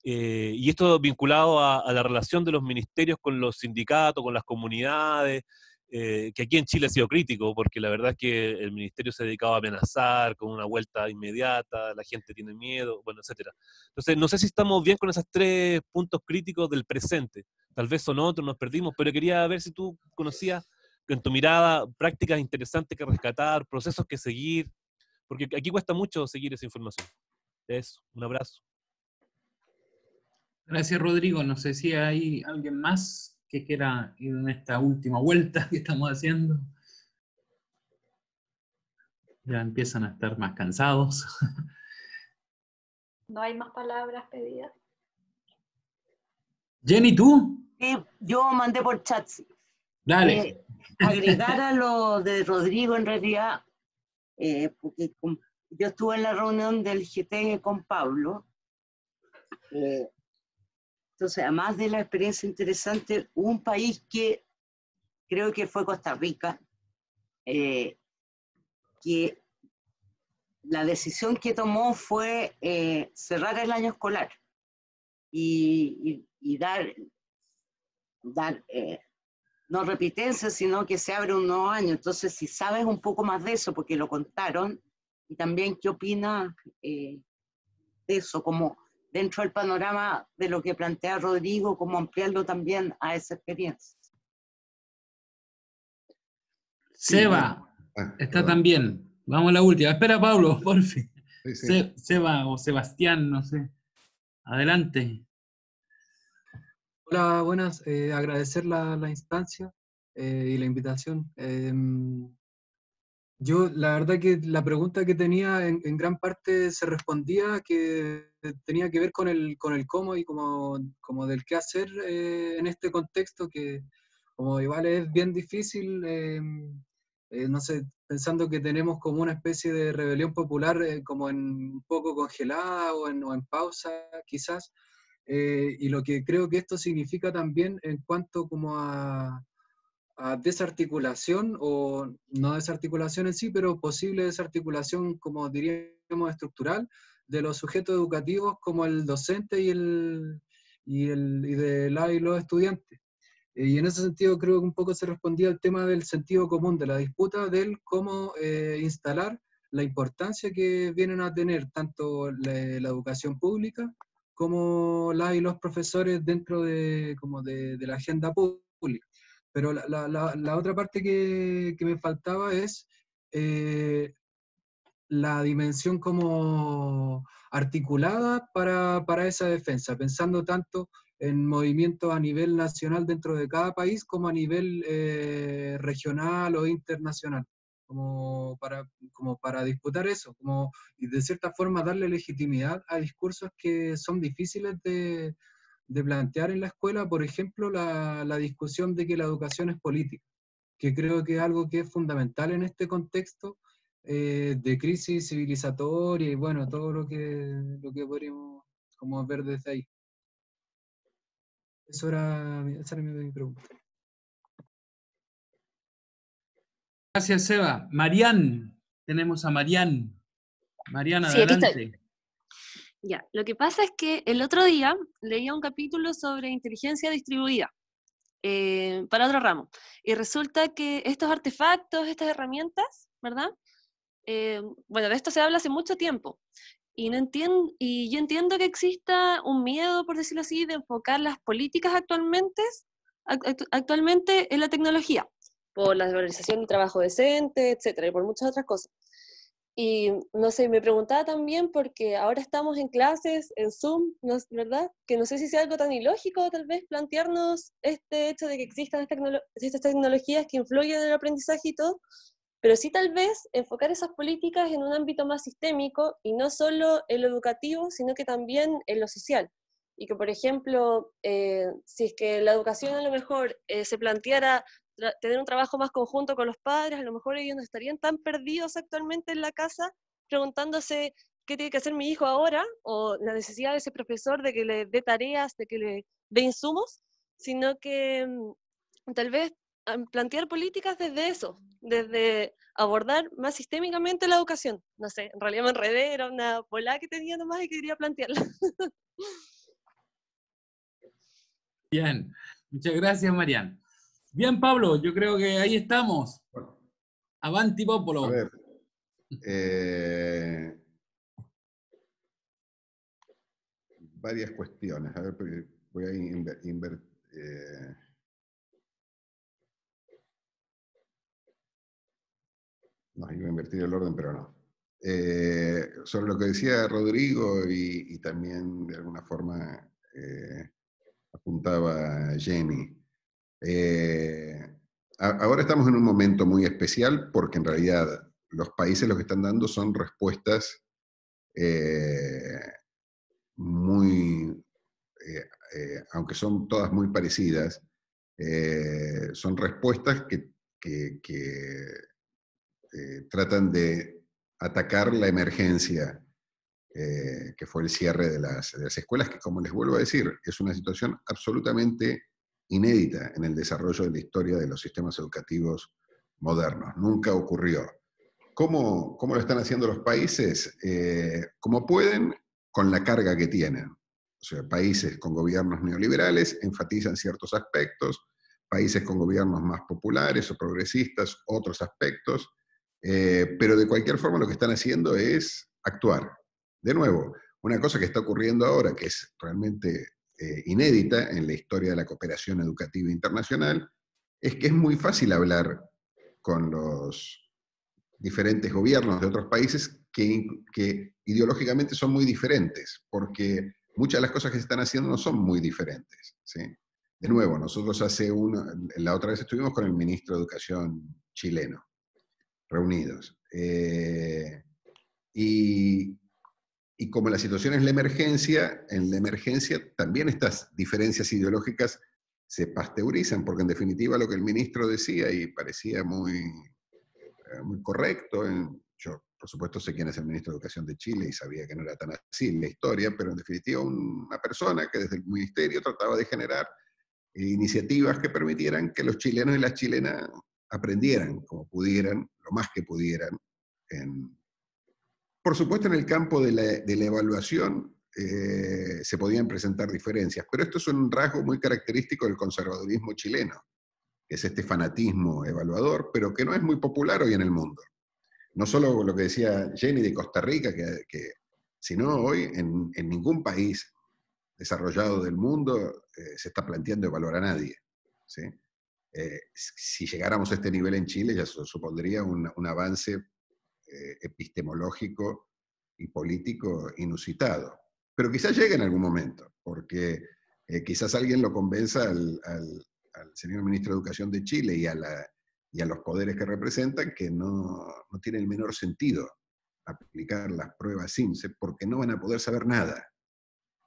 Speaker 10: y esto vinculado a la relación de los ministerios con los sindicatos, con las comunidades, que aquí en Chile ha sido crítico, porque la verdad es que el ministerio se ha dedicado a amenazar con una vuelta inmediata, la gente tiene miedo, bueno, etcétera. Entonces, no sé si estamos bien con esos 3 puntos críticos del presente. Tal vez son otros, nos perdimos, pero quería ver si tú conocías en tu mirada, prácticas interesantes que rescatar, procesos que seguir, porque aquí cuesta mucho seguir esa información. Eso, un abrazo.
Speaker 3: Gracias, Rodrigo. No sé si hay alguien más que quiera ir en esta última vuelta que estamos haciendo. Ya empiezan a estar más cansados.
Speaker 4: ¿No hay más palabras pedidas?
Speaker 3: Jenny, ¿tú?
Speaker 2: Sí, yo mandé por chat.
Speaker 3: Dale.
Speaker 2: Agregar a lo de Rodrigo, en realidad, porque yo estuve en la reunión del GT con Pablo, entonces además de la experiencia interesante, un país que creo que fue Costa Rica, que la decisión que tomó fue cerrar el año escolar y dar no repitencia, sino que se abre un nuevo año. Entonces, si sabes un poco más de eso, porque lo contaron, y también qué opinas de eso, como dentro del panorama de lo que plantea Rodrigo, cómo ampliarlo también a esa experiencia.
Speaker 3: Seba, está también. Vamos a la última. Espera, Pablo, por fin.
Speaker 1: Sí, sí.
Speaker 3: Seba o Sebastián, no sé. Adelante.
Speaker 11: Hola, buenas. Agradecer la instancia y la invitación. Yo, la verdad que la pregunta que tenía en gran parte se respondía que tenía que ver con el cómo y como del qué hacer en este contexto que como igual es bien difícil, no sé, pensando que tenemos como una especie de rebelión popular como un poco congelada o en pausa quizás, y lo que creo que esto significa también en cuanto como a desarticulación, o no desarticulación en sí, pero posible desarticulación, como diríamos, estructural, de los sujetos educativos como el docente y de la y los estudiantes. Y en ese sentido creo que un poco se respondía al tema del sentido común, de la disputa del cómo instalar la importancia que vienen a tener tanto la educación pública como la y los profesores dentro de la agenda pública. Pero la otra parte que me faltaba es la dimensión como articulada para esa defensa, pensando tanto en movimientos a nivel nacional dentro de cada país como a nivel regional o internacional, como para disputar eso, y de cierta forma darle legitimidad a discursos que son difíciles de plantear en la escuela, por ejemplo, la discusión de que la educación es política, que creo que es algo que es fundamental en este contexto de crisis civilizatoria y bueno, todo lo que podríamos como ver desde ahí. Esa era mi pregunta.
Speaker 3: Gracias, Seba. Marian, tenemos a Marian. Marian,
Speaker 12: Sí, aquí
Speaker 3: adelante.
Speaker 12: estoy. Ya, lo que pasa es que el otro día leía un capítulo sobre inteligencia distribuida para otro ramo, y resulta que estos artefactos, estas herramientas, ¿verdad? Bueno, de esto se habla hace mucho tiempo, y yo entiendo que exista un miedo, por decirlo así, de enfocar las políticas actualmente en la tecnología, por la valorización del trabajo decente, etcétera, y por muchas otras cosas. Y no sé, me preguntaba también porque ahora estamos en clases, en Zoom, ¿verdad? Que no sé si sea algo tan ilógico tal vez plantearnos este hecho de que existan estas tecnologías que influyen en el aprendizaje y todo, pero sí tal vez enfocar esas políticas en un ámbito más sistémico y no solo en lo educativo, sino que también en lo social. Y que, por ejemplo, si es que la educación a lo mejor se planteara tener un trabajo más conjunto con los padres, a lo mejor ellos no estarían tan perdidos actualmente en la casa preguntándose qué tiene que hacer mi hijo ahora, o la necesidad de ese profesor de que le dé tareas, de que le dé insumos, sino que tal vez plantear políticas desde eso, desde abordar más sistémicamente la educación. No sé, en realidad me enredé, era una bola que tenía nomás y que quería plantearla.
Speaker 3: Bien, muchas gracias, Marian. Bien, Pablo, yo creo que ahí estamos. Avanti Popolo.
Speaker 1: A ver, varias cuestiones. A ver, voy a invertir. No, iba a invertir el orden, pero no. Sobre lo que decía Rodrigo y también de alguna forma apuntaba Jenny. Ahora estamos en un momento muy especial porque en realidad los países lo que están dando son respuestas aunque son todas muy parecidas, son respuestas que tratan de atacar la emergencia, que fue el cierre de las escuelas, que como les vuelvo a decir, es una situación absolutamente inédita en el desarrollo de la historia de los sistemas educativos modernos. Nunca ocurrió. ¿Cómo lo están haciendo los países? Como pueden, con la carga que tienen. O sea, países con gobiernos neoliberales enfatizan ciertos aspectos, países con gobiernos más populares o progresistas otros aspectos, pero de cualquier forma lo que están haciendo es actuar. De nuevo, una cosa que está ocurriendo ahora, que es realmente inédita en la historia de la cooperación educativa internacional, es que es muy fácil hablar con los diferentes gobiernos de otros países que ideológicamente son muy diferentes, porque muchas de las cosas que se están haciendo no son muy diferentes, ¿sí? De nuevo, nosotros la otra vez estuvimos con el ministro de Educación chileno, reunidos. Y como la situación es la emergencia, en la emergencia también estas diferencias ideológicas se pasteurizan, porque en definitiva lo que el ministro decía, y parecía muy correcto, yo por supuesto sé quién es el ministro de Educación de Chile y sabía que no era tan así la historia, pero en definitiva una persona que desde el ministerio trataba de generar iniciativas que permitieran que los chilenos y las chilenas aprendieran como pudieran, lo más que pudieran. Por supuesto, en el campo de la evaluación se podían presentar diferencias, pero esto es un rasgo muy característico del conservadurismo chileno, que es este fanatismo evaluador, pero que no es muy popular hoy en el mundo. No solo lo que decía Jenny de Costa Rica, sino hoy en ningún país desarrollado del mundo se está planteando evaluar a nadie, ¿sí? Si llegáramos a este nivel en Chile, ya supondría un avance epistemológico y político inusitado. Pero quizás llegue en algún momento, porque quizás alguien lo convenza al señor ministro de Educación de Chile y a los poderes que representan que no tiene el menor sentido aplicar las pruebas CIMSE, porque no van a poder saber nada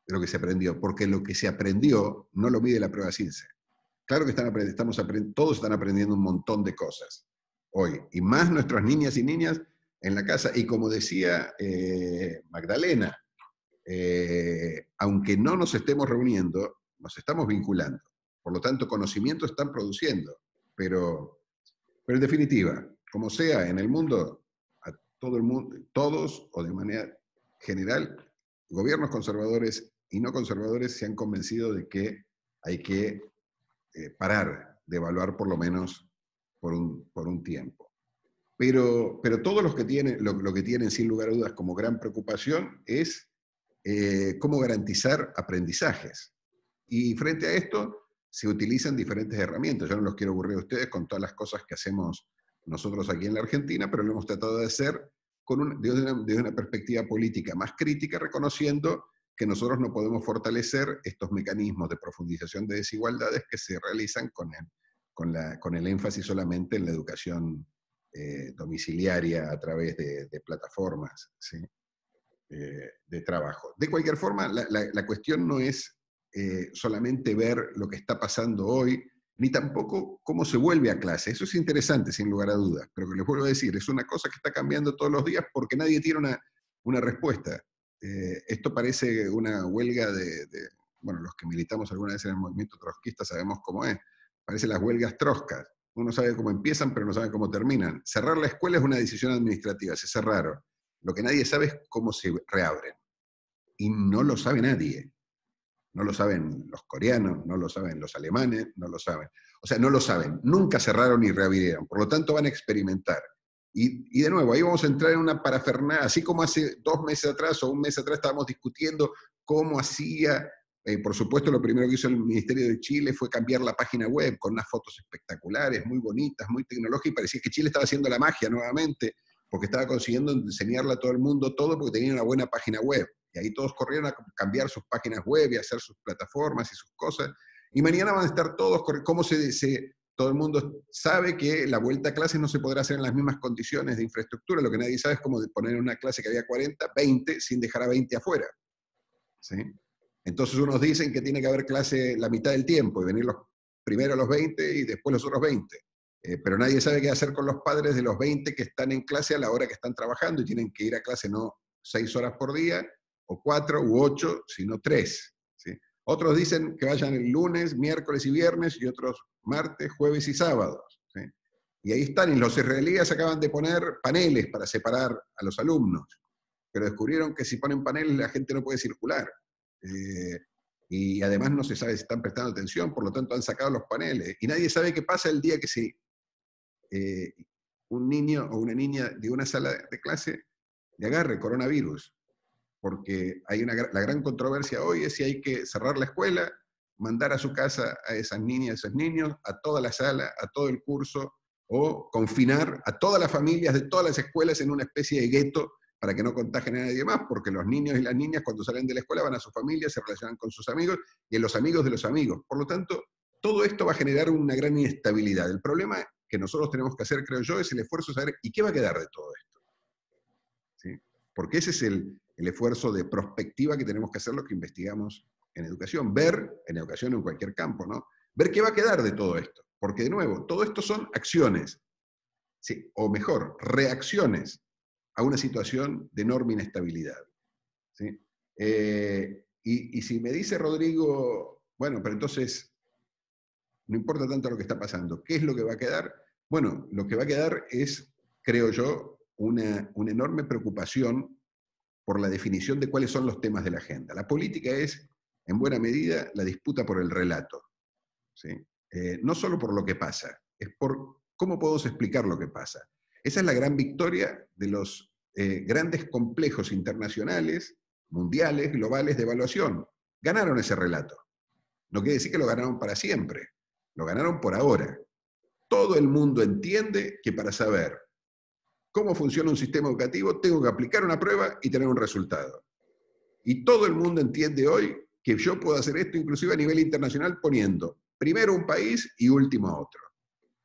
Speaker 1: de lo que se aprendió, porque lo que se aprendió no lo mide la prueba CIMSE. Claro que todos están aprendiendo un montón de cosas hoy, y más nuestras niñas y niñas en la casa, y como decía Magdalena, aunque no nos estemos reuniendo, nos estamos vinculando. Por lo tanto, conocimiento están produciendo, pero en definitiva, como sea, en el mundo, a todo el mundo, todos, o de manera general, gobiernos conservadores y no conservadores se han convencido de que hay que parar de evaluar por lo menos por un tiempo. Pero todos los que tienen, lo que tienen sin lugar a dudas como gran preocupación es cómo garantizar aprendizajes. Y frente a esto se utilizan diferentes herramientas. Yo no los quiero aburrir a ustedes con todas las cosas que hacemos nosotros aquí en la Argentina, pero lo hemos tratado de hacer desde una perspectiva política más crítica, reconociendo que nosotros no podemos fortalecer estos mecanismos de profundización de desigualdades que se realizan con el énfasis solamente en la educación domiciliaria a través de plataformas, ¿sí? De trabajo. De cualquier forma, la cuestión no es solamente ver lo que está pasando hoy, ni tampoco cómo se vuelve a clase. Eso es interesante, sin lugar a dudas, pero que les vuelvo a decir, es una cosa que está cambiando todos los días porque nadie tiene una respuesta. Esto parece una huelga bueno, los que militamos alguna vez en el movimiento trotskista sabemos cómo es. Parece las huelgas troscas. Uno sabe cómo empiezan, pero no sabe cómo terminan. Cerrar la escuela es una decisión administrativa, se cerraron. Lo que nadie sabe es cómo se reabren. Y no lo sabe nadie. No lo saben los coreanos, no lo saben los alemanes, no lo saben. O sea, no lo saben. Nunca cerraron ni reabrieron. Por lo tanto, van a experimentar. Y de nuevo, ahí vamos a entrar en una parafernalia, así como hace 2 meses atrás o 1 mes atrás estábamos discutiendo cómo hacía, por supuesto lo primero que hizo el Ministerio de Chile fue cambiar la página web con unas fotos espectaculares, muy bonitas, muy tecnológicas, y parecía que Chile estaba haciendo la magia nuevamente, porque estaba consiguiendo enseñarle a todo el mundo todo porque tenía una buena página web. Y ahí todos corrieron a cambiar sus páginas web y a hacer sus plataformas y sus cosas. Y mañana van a estar todos, ¿cómo todo el mundo sabe que la vuelta a clases no se podrá hacer en las mismas condiciones de infraestructura? Lo que nadie sabe es cómo poner en una clase que había 40, 20, sin dejar a 20 afuera, ¿sí? Entonces unos dicen que tiene que haber clase la mitad del tiempo y venir primero los 20 y después los otros 20. Pero nadie sabe qué hacer con los padres de los 20 que están en clase a la hora que están trabajando y tienen que ir a clase no 6 horas por día, o 4 u 8, sino 3. ¿Sí? Otros dicen que vayan el lunes, miércoles y viernes, y otros martes, jueves y sábados. ¿Sí? Y ahí están, y los israelíes acaban de poner paneles para separar a los alumnos, pero descubrieron que si ponen paneles la gente no puede circular. Y además no se sabe si están prestando atención, por lo tanto han sacado los paneles. Y nadie sabe qué pasa el día que si un niño o una niña de una sala de clase le agarre coronavirus. Porque hay la gran controversia hoy es si hay que cerrar la escuela, mandar a su casa a esas niñas, a esos niños, a toda la sala, a todo el curso, o confinar a todas las familias de todas las escuelas en una especie de gueto para que no contagien a nadie más, porque los niños y las niñas cuando salen de la escuela van a su familia, se relacionan con sus amigos y en los amigos de los amigos. Por lo tanto, todo esto va a generar una gran inestabilidad. El problema que nosotros tenemos que hacer, creo yo, es el esfuerzo de saber ¿y qué va a quedar de todo esto? ¿Sí? Porque ese es el esfuerzo de prospectiva que tenemos que hacer los que investigamos en educación. Ver, en educación o en cualquier campo, ¿no? Ver qué va a quedar de todo esto. Porque, de nuevo, todo esto son acciones, ¿sí? O mejor, reacciones a una situación de enorme inestabilidad. ¿Sí? Y si me dice Rodrigo, bueno, pero entonces no importa tanto lo que está pasando, ¿qué es lo que va a quedar? Bueno, lo que va a quedar es, creo yo, una enorme preocupación por la definición de cuáles son los temas de la agenda. La política es, en buena medida, la disputa por el relato. ¿Sí? No solo por lo que pasa, es por cómo podemos explicar lo que pasa. Esa es la gran victoria de los grandes complejos internacionales, mundiales, globales de evaluación. Ganaron ese relato. No quiere decir que lo ganaron para siempre, lo ganaron por ahora. Todo el mundo entiende que para saber cómo funciona un sistema educativo tengo que aplicar una prueba y tener un resultado. Y todo el mundo entiende hoy que yo puedo hacer esto inclusive a nivel internacional poniendo primero un país y último a otro.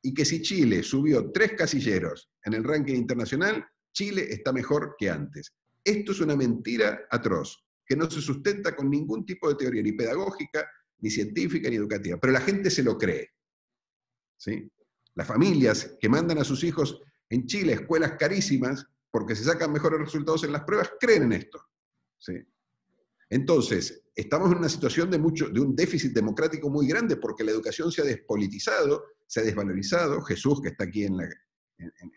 Speaker 1: Y que si Chile subió 3 casilleros en el ranking internacional, Chile está mejor que antes. Esto es una mentira atroz, que no se sustenta con ningún tipo de teoría, ni pedagógica, ni científica, ni educativa. Pero la gente se lo cree. ¿Sí? Las familias que mandan a sus hijos en Chile a escuelas carísimas, porque se sacan mejores resultados en las pruebas, creen en esto. ¿Sí? Entonces, estamos en una situación de un déficit democrático muy grande, porque la educación se ha despolitizado, se ha desvalorizado. Jesús, que está aquí en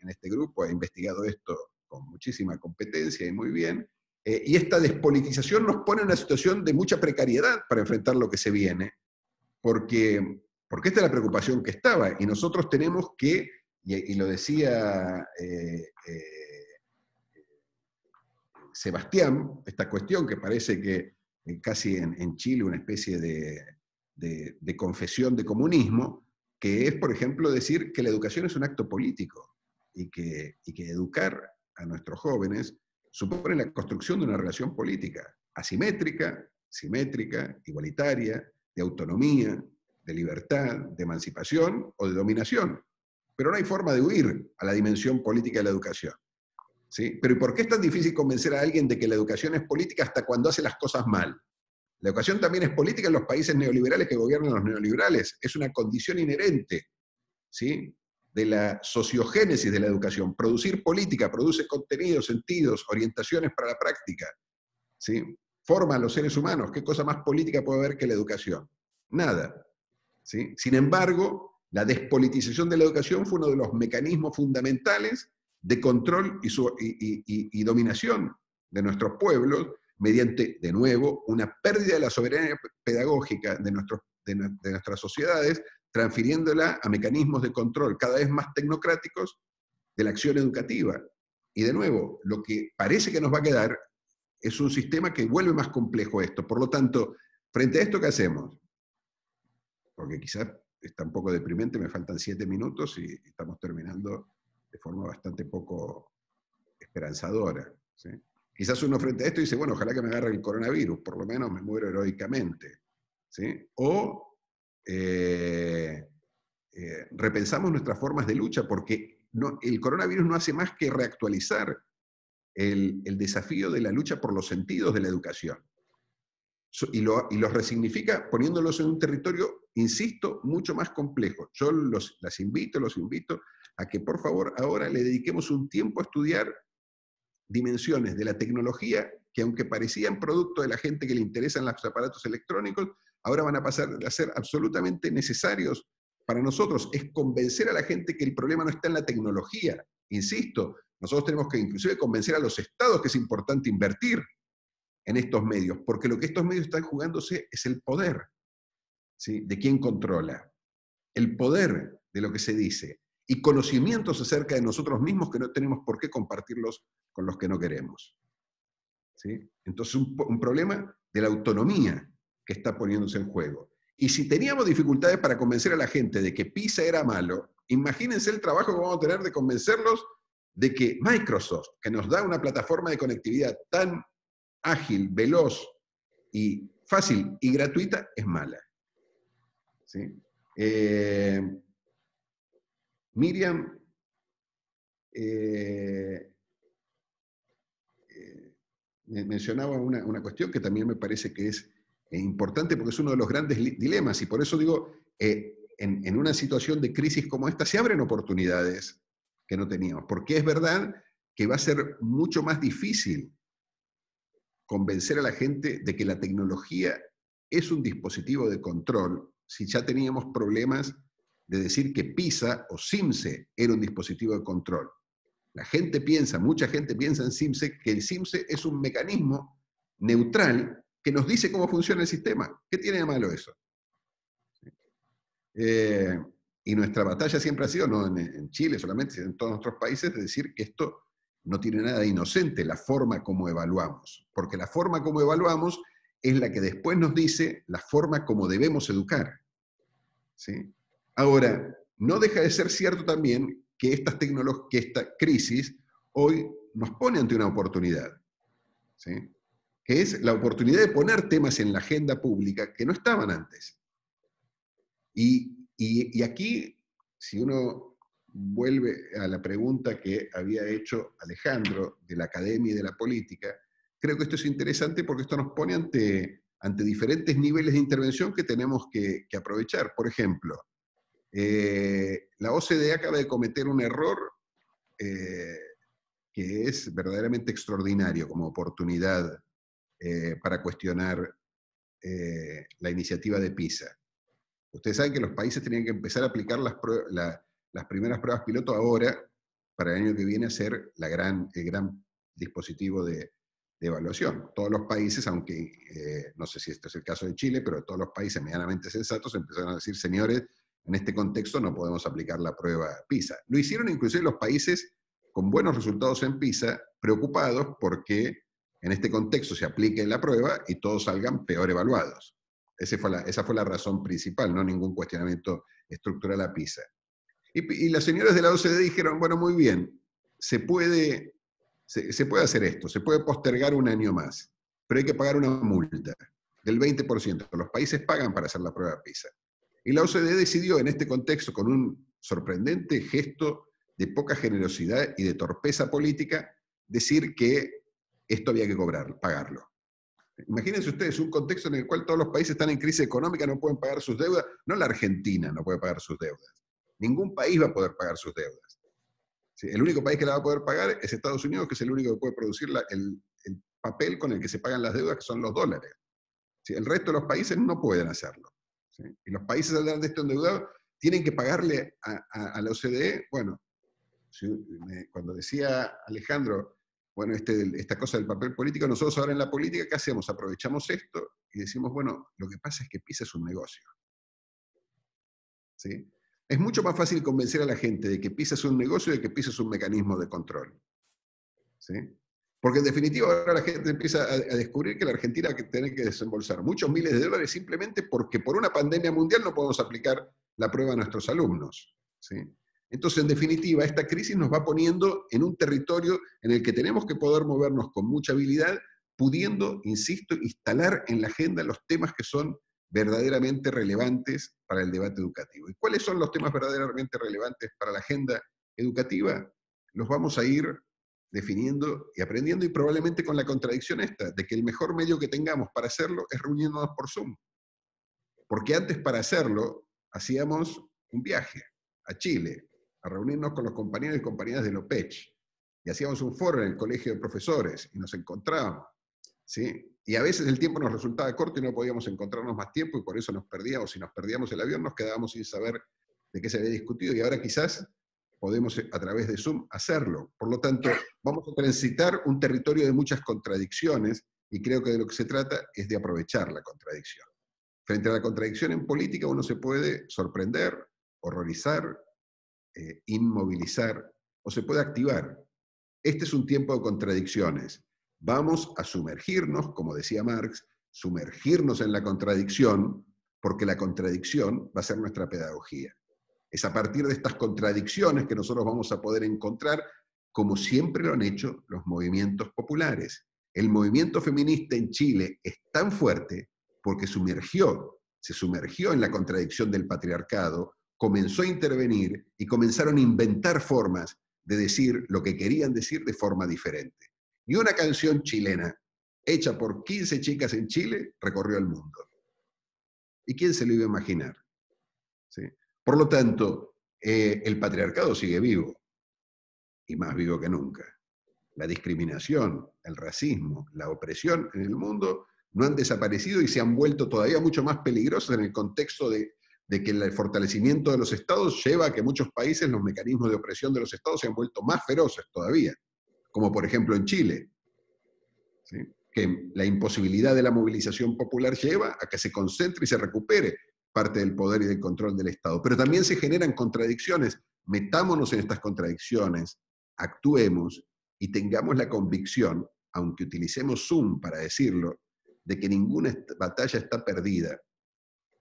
Speaker 1: este grupo, ha investigado esto con muchísima competencia y muy bien. Y esta despolitización nos pone en una situación de mucha precariedad para enfrentar lo que se viene, porque esta es la preocupación que estaba, y nosotros tenemos que, y lo decía Sebastián, esta cuestión que parece que casi en Chile una especie de confesión de comunismo, que es, por ejemplo, decir que la educación es un acto político, y que educar a nuestros jóvenes supone la construcción de una relación política, asimétrica, simétrica, igualitaria, de autonomía, de libertad, de emancipación o de dominación. Pero no hay forma de huir a la dimensión política de la educación. ¿Sí? Pero ¿y por qué es tan difícil convencer a alguien de que la educación es política hasta cuando hace las cosas mal? La educación también es política en los países neoliberales que gobiernan los neoliberales. Es una condición inherente, ¿sí?, de la sociogénesis de la educación. Producir política, produce contenidos, sentidos, orientaciones para la práctica. ¿Sí? Forma a los seres humanos. ¿Qué cosa más política puede haber que la educación? Nada. ¿Sí? Sin embargo, la despolitización de la educación fue uno de los mecanismos fundamentales de control y dominación de nuestros pueblos, mediante, de nuevo, una pérdida de la soberanía pedagógica de nuestras sociedades, transfiriéndola a mecanismos de control cada vez más tecnocráticos de la acción educativa. Y de nuevo, lo que parece que nos va a quedar es un sistema que vuelve más complejo esto. Por lo tanto, frente a esto, ¿qué hacemos? Porque quizás está un poco deprimente, me faltan 7 minutos y estamos terminando de forma bastante poco esperanzadora. ¿Sí? Quizás uno frente a esto dice, bueno, ojalá que me agarre el coronavirus, por lo menos me muero heroicamente. ¿Sí? O repensamos nuestras formas de lucha, porque el coronavirus no hace más que reactualizar el desafío de la lucha por los sentidos de la educación. Y los resignifica poniéndolos en un territorio insisto, mucho más complejo. Yo los invito a que por favor ahora le dediquemos un tiempo a estudiar dimensiones de la tecnología que, aunque parecían producto de la gente que le interesan los aparatos electrónicos, ahora van a pasar a ser absolutamente necesarios para nosotros. Es convencer a la gente que el problema no está en la tecnología. Insisto, nosotros tenemos que inclusive convencer a los estados que es importante invertir en estos medios, porque lo que estos medios están jugándose es el poder, ¿sí? De quién controla, el poder de lo que se dice, y conocimientos acerca de nosotros mismos que no tenemos por qué compartirlos con los que no queremos. ¿Sí? Entonces un problema de la autonomía que está poniéndose en juego. Y si teníamos dificultades para convencer a la gente de que PISA era malo, imagínense el trabajo que vamos a tener de convencerlos de que Microsoft, que nos da una plataforma de conectividad tan ágil, veloz y fácil y gratuita, es mala. ¿Sí? Miriam mencionaba una cuestión que también me parece que es importante porque es uno de los grandes dilemas, y por eso digo, en una situación de crisis como esta se abren oportunidades que no teníamos, porque es verdad que va a ser mucho más difícil convencer a la gente de que la tecnología es un dispositivo de control si ya teníamos problemas de decir que PISA o CIMSE era un dispositivo de control. La gente piensa, mucha gente piensa en CIMSE, que el CIMSE es un mecanismo neutral que nos dice cómo funciona el sistema. ¿Qué tiene de malo eso? Y nuestra batalla siempre ha sido, no en Chile solamente, sino en todos nuestros países, de decir que esto no tiene nada de inocente, la forma como evaluamos. Porque la forma como evaluamos es la que después nos dice la forma como debemos educar. ¿Sí? Ahora, no deja de ser cierto también que esta crisis hoy nos pone ante una oportunidad, ¿sí? Que es la oportunidad de poner temas en la agenda pública que no estaban antes. Y aquí, si uno vuelve a la pregunta que había hecho Alejandro de la academia y de la política, creo que esto es interesante porque esto nos pone ante diferentes niveles de intervención que tenemos que aprovechar. Por ejemplo, la OCDE acaba de cometer un error que es verdaderamente extraordinario como oportunidad para cuestionar la iniciativa de PISA. Ustedes saben que los países tenían que empezar a aplicar las primeras pruebas piloto ahora, para el año que viene, a ser el gran dispositivo de evaluación. Todos los países, aunque no sé si este es el caso de Chile, pero todos los países medianamente sensatos empezaron a decir, señores, en este contexto no podemos aplicar la prueba PISA. Lo hicieron inclusive los países con buenos resultados en PISA, preocupados porque en este contexto se aplique la prueba y todos salgan peor evaluados. Esa fue la razón principal, no ningún cuestionamiento estructural a PISA. Y las señoras de la OCDE dijeron, bueno, muy bien, se puede hacer esto, se puede postergar un año más, pero hay que pagar una multa del 20%. Los países pagan para hacer la prueba PISA. Y la OCDE decidió en este contexto, con un sorprendente gesto de poca generosidad y de torpeza política, decir que esto había que pagarlo. Imagínense ustedes un contexto en el cual todos los países están en crisis económica, no pueden pagar sus deudas. No la Argentina no puede pagar sus deudas. Ningún país va a poder pagar sus deudas. ¿Sí? El único país que la va a poder pagar es Estados Unidos, que es el único que puede producir el papel con el que se pagan las deudas, que son los dólares. ¿Sí? El resto de los países no pueden hacerlo. ¿Sí? Y los países al de esto endeudados tienen que pagarle a la OCDE. Bueno, cuando decía Alejandro, bueno, esta cosa del papel político, nosotros ahora en la política, ¿qué hacemos? Aprovechamos esto y decimos, bueno, lo que pasa es que PISA es un negocio. ¿Sí? Es mucho más fácil convencer a la gente de que PISA es un negocio y de que PISA es un mecanismo de control. ¿Sí? Porque en definitiva ahora la gente empieza a descubrir que la Argentina va a tener que desembolsar muchos miles de dólares simplemente porque por una pandemia mundial no podemos aplicar la prueba a nuestros alumnos. ¿Sí? Entonces, en definitiva, esta crisis nos va poniendo en un territorio en el que tenemos que poder movernos con mucha habilidad, pudiendo, insisto, instalar en la agenda los temas que son verdaderamente relevantes para el debate educativo. ¿Y cuáles son los temas verdaderamente relevantes para la agenda educativa? Los vamos a ir definiendo y aprendiendo, y probablemente con la contradicción esta, de que el mejor medio que tengamos para hacerlo es reuniéndonos por Zoom. Porque antes para hacerlo hacíamos un viaje a Chile, a reunirnos con los compañeros y compañeras de Lopech, y hacíamos un foro en el colegio de profesores, y nos encontrábamos, ¿sí? Y a veces el tiempo nos resultaba corto y no podíamos encontrarnos más tiempo, y por eso nos perdíamos. Si nos perdíamos el avión, nos quedábamos sin saber de qué se había discutido, y ahora quizás podemos a través de Zoom hacerlo. Por lo tanto, vamos a transitar un territorio de muchas contradicciones, y creo que de lo que se trata es de aprovechar la contradicción. Frente a la contradicción en política uno se puede sorprender, horrorizar, inmovilizar, o se puede activar. Este es un tiempo de contradicciones. Vamos a sumergirnos, como decía Marx, sumergirnos en la contradicción, porque la contradicción va a ser nuestra pedagogía. Es a partir de estas contradicciones que nosotros vamos a poder encontrar, como siempre lo han hecho los movimientos populares. El movimiento feminista en Chile es tan fuerte porque se sumergió en la contradicción del patriarcado, comenzó a intervenir y comenzaron a inventar formas de decir lo que querían decir de forma diferente. Y una canción chilena, hecha por 15 chicas en Chile, recorrió el mundo. ¿Y quién se lo iba a imaginar? ¿Sí? Por lo tanto, el patriarcado sigue vivo, y más vivo que nunca. La discriminación, el racismo, la opresión en el mundo no han desaparecido y se han vuelto todavía mucho más peligrosas en el contexto de que el fortalecimiento de los estados lleva a que muchos países los mecanismos de opresión de los estados se han vuelto más feroces todavía, como por ejemplo en Chile, ¿sí? Que la imposibilidad de la movilización popular lleva a que se concentre y se recupere parte del poder y del control del Estado. Pero también se generan contradicciones. Metámonos en estas contradicciones, actuemos y tengamos la convicción, aunque utilicemos Zoom para decirlo, de que ninguna batalla está perdida,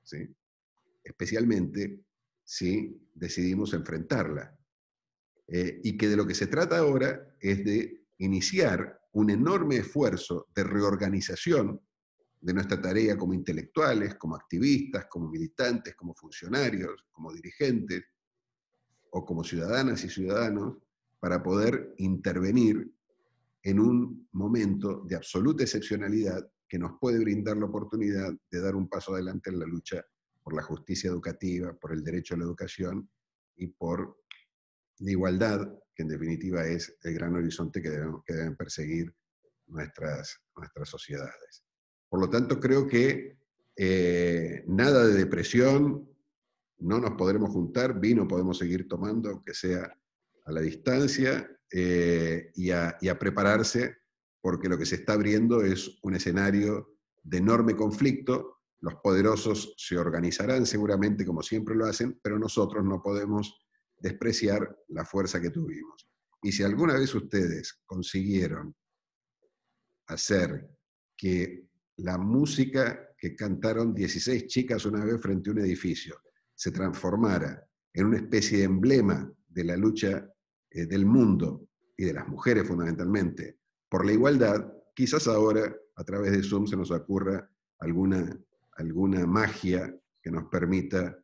Speaker 1: ¿sí? Especialmente si decidimos enfrentarla. Y que de lo que se trata ahora es de iniciar un enorme esfuerzo de reorganización de nuestra tarea como intelectuales, como activistas, como militantes, como funcionarios, como dirigentes, o como ciudadanas y ciudadanos, para poder intervenir en un momento de absoluta excepcionalidad que nos puede brindar la oportunidad de dar un paso adelante en la lucha por la justicia educativa, por el derecho a la educación y por la igualdad, que en definitiva es el gran horizonte que deben perseguir nuestras sociedades. Por lo tanto, creo que nada de depresión, no nos podremos juntar, vino podemos seguir tomando, aunque sea a la distancia, y a prepararse, porque lo que se está abriendo es un escenario de enorme conflicto. Los poderosos se organizarán seguramente como siempre lo hacen, pero nosotros no podemos despreciar la fuerza que tuvimos. Y si alguna vez ustedes consiguieron hacer que la música que cantaron 16 chicas una vez frente a un edificio se transformara en una especie de emblema de la lucha del mundo y de las mujeres fundamentalmente por la igualdad, quizás ahora a través de Zoom se nos ocurra alguna magia que nos permita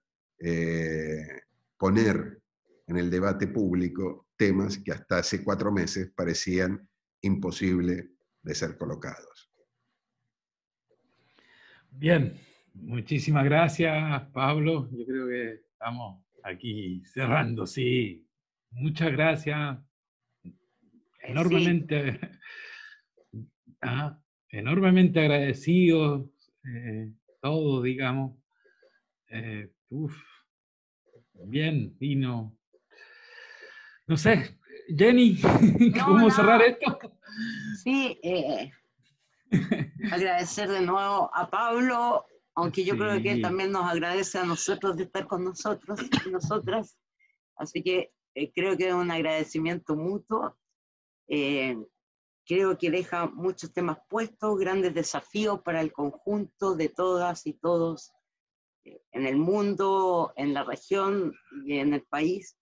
Speaker 1: poner en el debate público temas que hasta hace 4 meses parecían imposibles de ser colocados.
Speaker 13: Bien, muchísimas gracias, Pablo. Yo creo que estamos aquí cerrando, sí. Muchas gracias. Enormemente, enormemente agradecidos, todos, digamos. Bien, vino. No sé, Jenny, ¿cómo cerrar esto?
Speaker 2: Sí, agradecer de nuevo a Pablo, aunque yo creo que él también nos agradece a nosotros de estar con nosotros y nosotras. Así que creo que es un agradecimiento mutuo. Creo que deja muchos temas puestos, grandes desafíos para el conjunto de todas y todos en el mundo, en la región y en el país,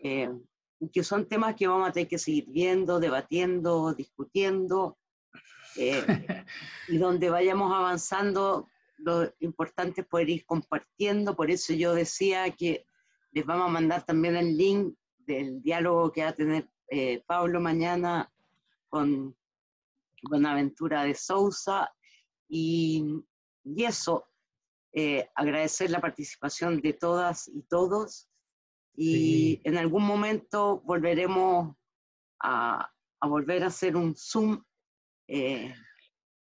Speaker 2: que son temas que vamos a tener que seguir viendo, debatiendo, discutiendo, y donde vayamos avanzando, lo importante es poder ir compartiendo. Por eso yo decía que les vamos a mandar también el link del diálogo que va a tener Pablo mañana con Buenaventura de Sousa, y eso, agradecer la participación de todas y todos, y
Speaker 13: Sí.
Speaker 2: en algún momento volveremos a volver a hacer un Zoom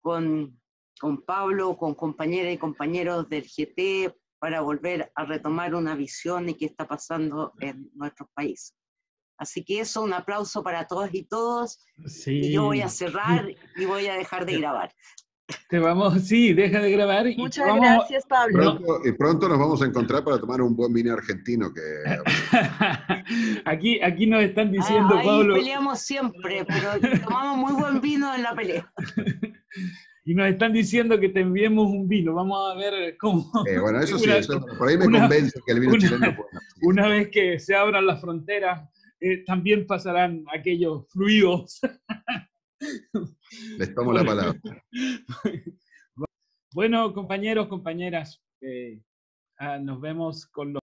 Speaker 2: con Pablo, con compañeras y compañeros del GT, para volver a retomar una visión y qué está pasando en nuestros países. Así que eso, un aplauso para todas y todos, y yo voy a
Speaker 13: Sí.
Speaker 2: cerrar y voy a dejar de grabar.
Speaker 13: Te vamos, sí, deja de grabar y te
Speaker 4: Muchas
Speaker 13: vamos.
Speaker 4: gracias, Pablo.
Speaker 1: Y pronto nos vamos a encontrar para tomar un buen vino argentino que...
Speaker 13: Aquí nos están diciendo,
Speaker 2: Ahí
Speaker 13: Pablo,
Speaker 2: peleamos siempre, pero tomamos muy buen vino en la pelea.
Speaker 13: y nos están diciendo que te enviemos un vino. Vamos a ver cómo.
Speaker 1: bueno, eso sí,
Speaker 13: una-
Speaker 1: eso, por ahí me
Speaker 13: una-
Speaker 1: convence que el vino
Speaker 13: una-
Speaker 1: chileno es bueno. Sí.
Speaker 13: Una vez que se abran las fronteras, también pasarán aquellos fluidos.
Speaker 1: Les tomo la palabra.
Speaker 13: Bueno, compañeros, compañeras, nos vemos con los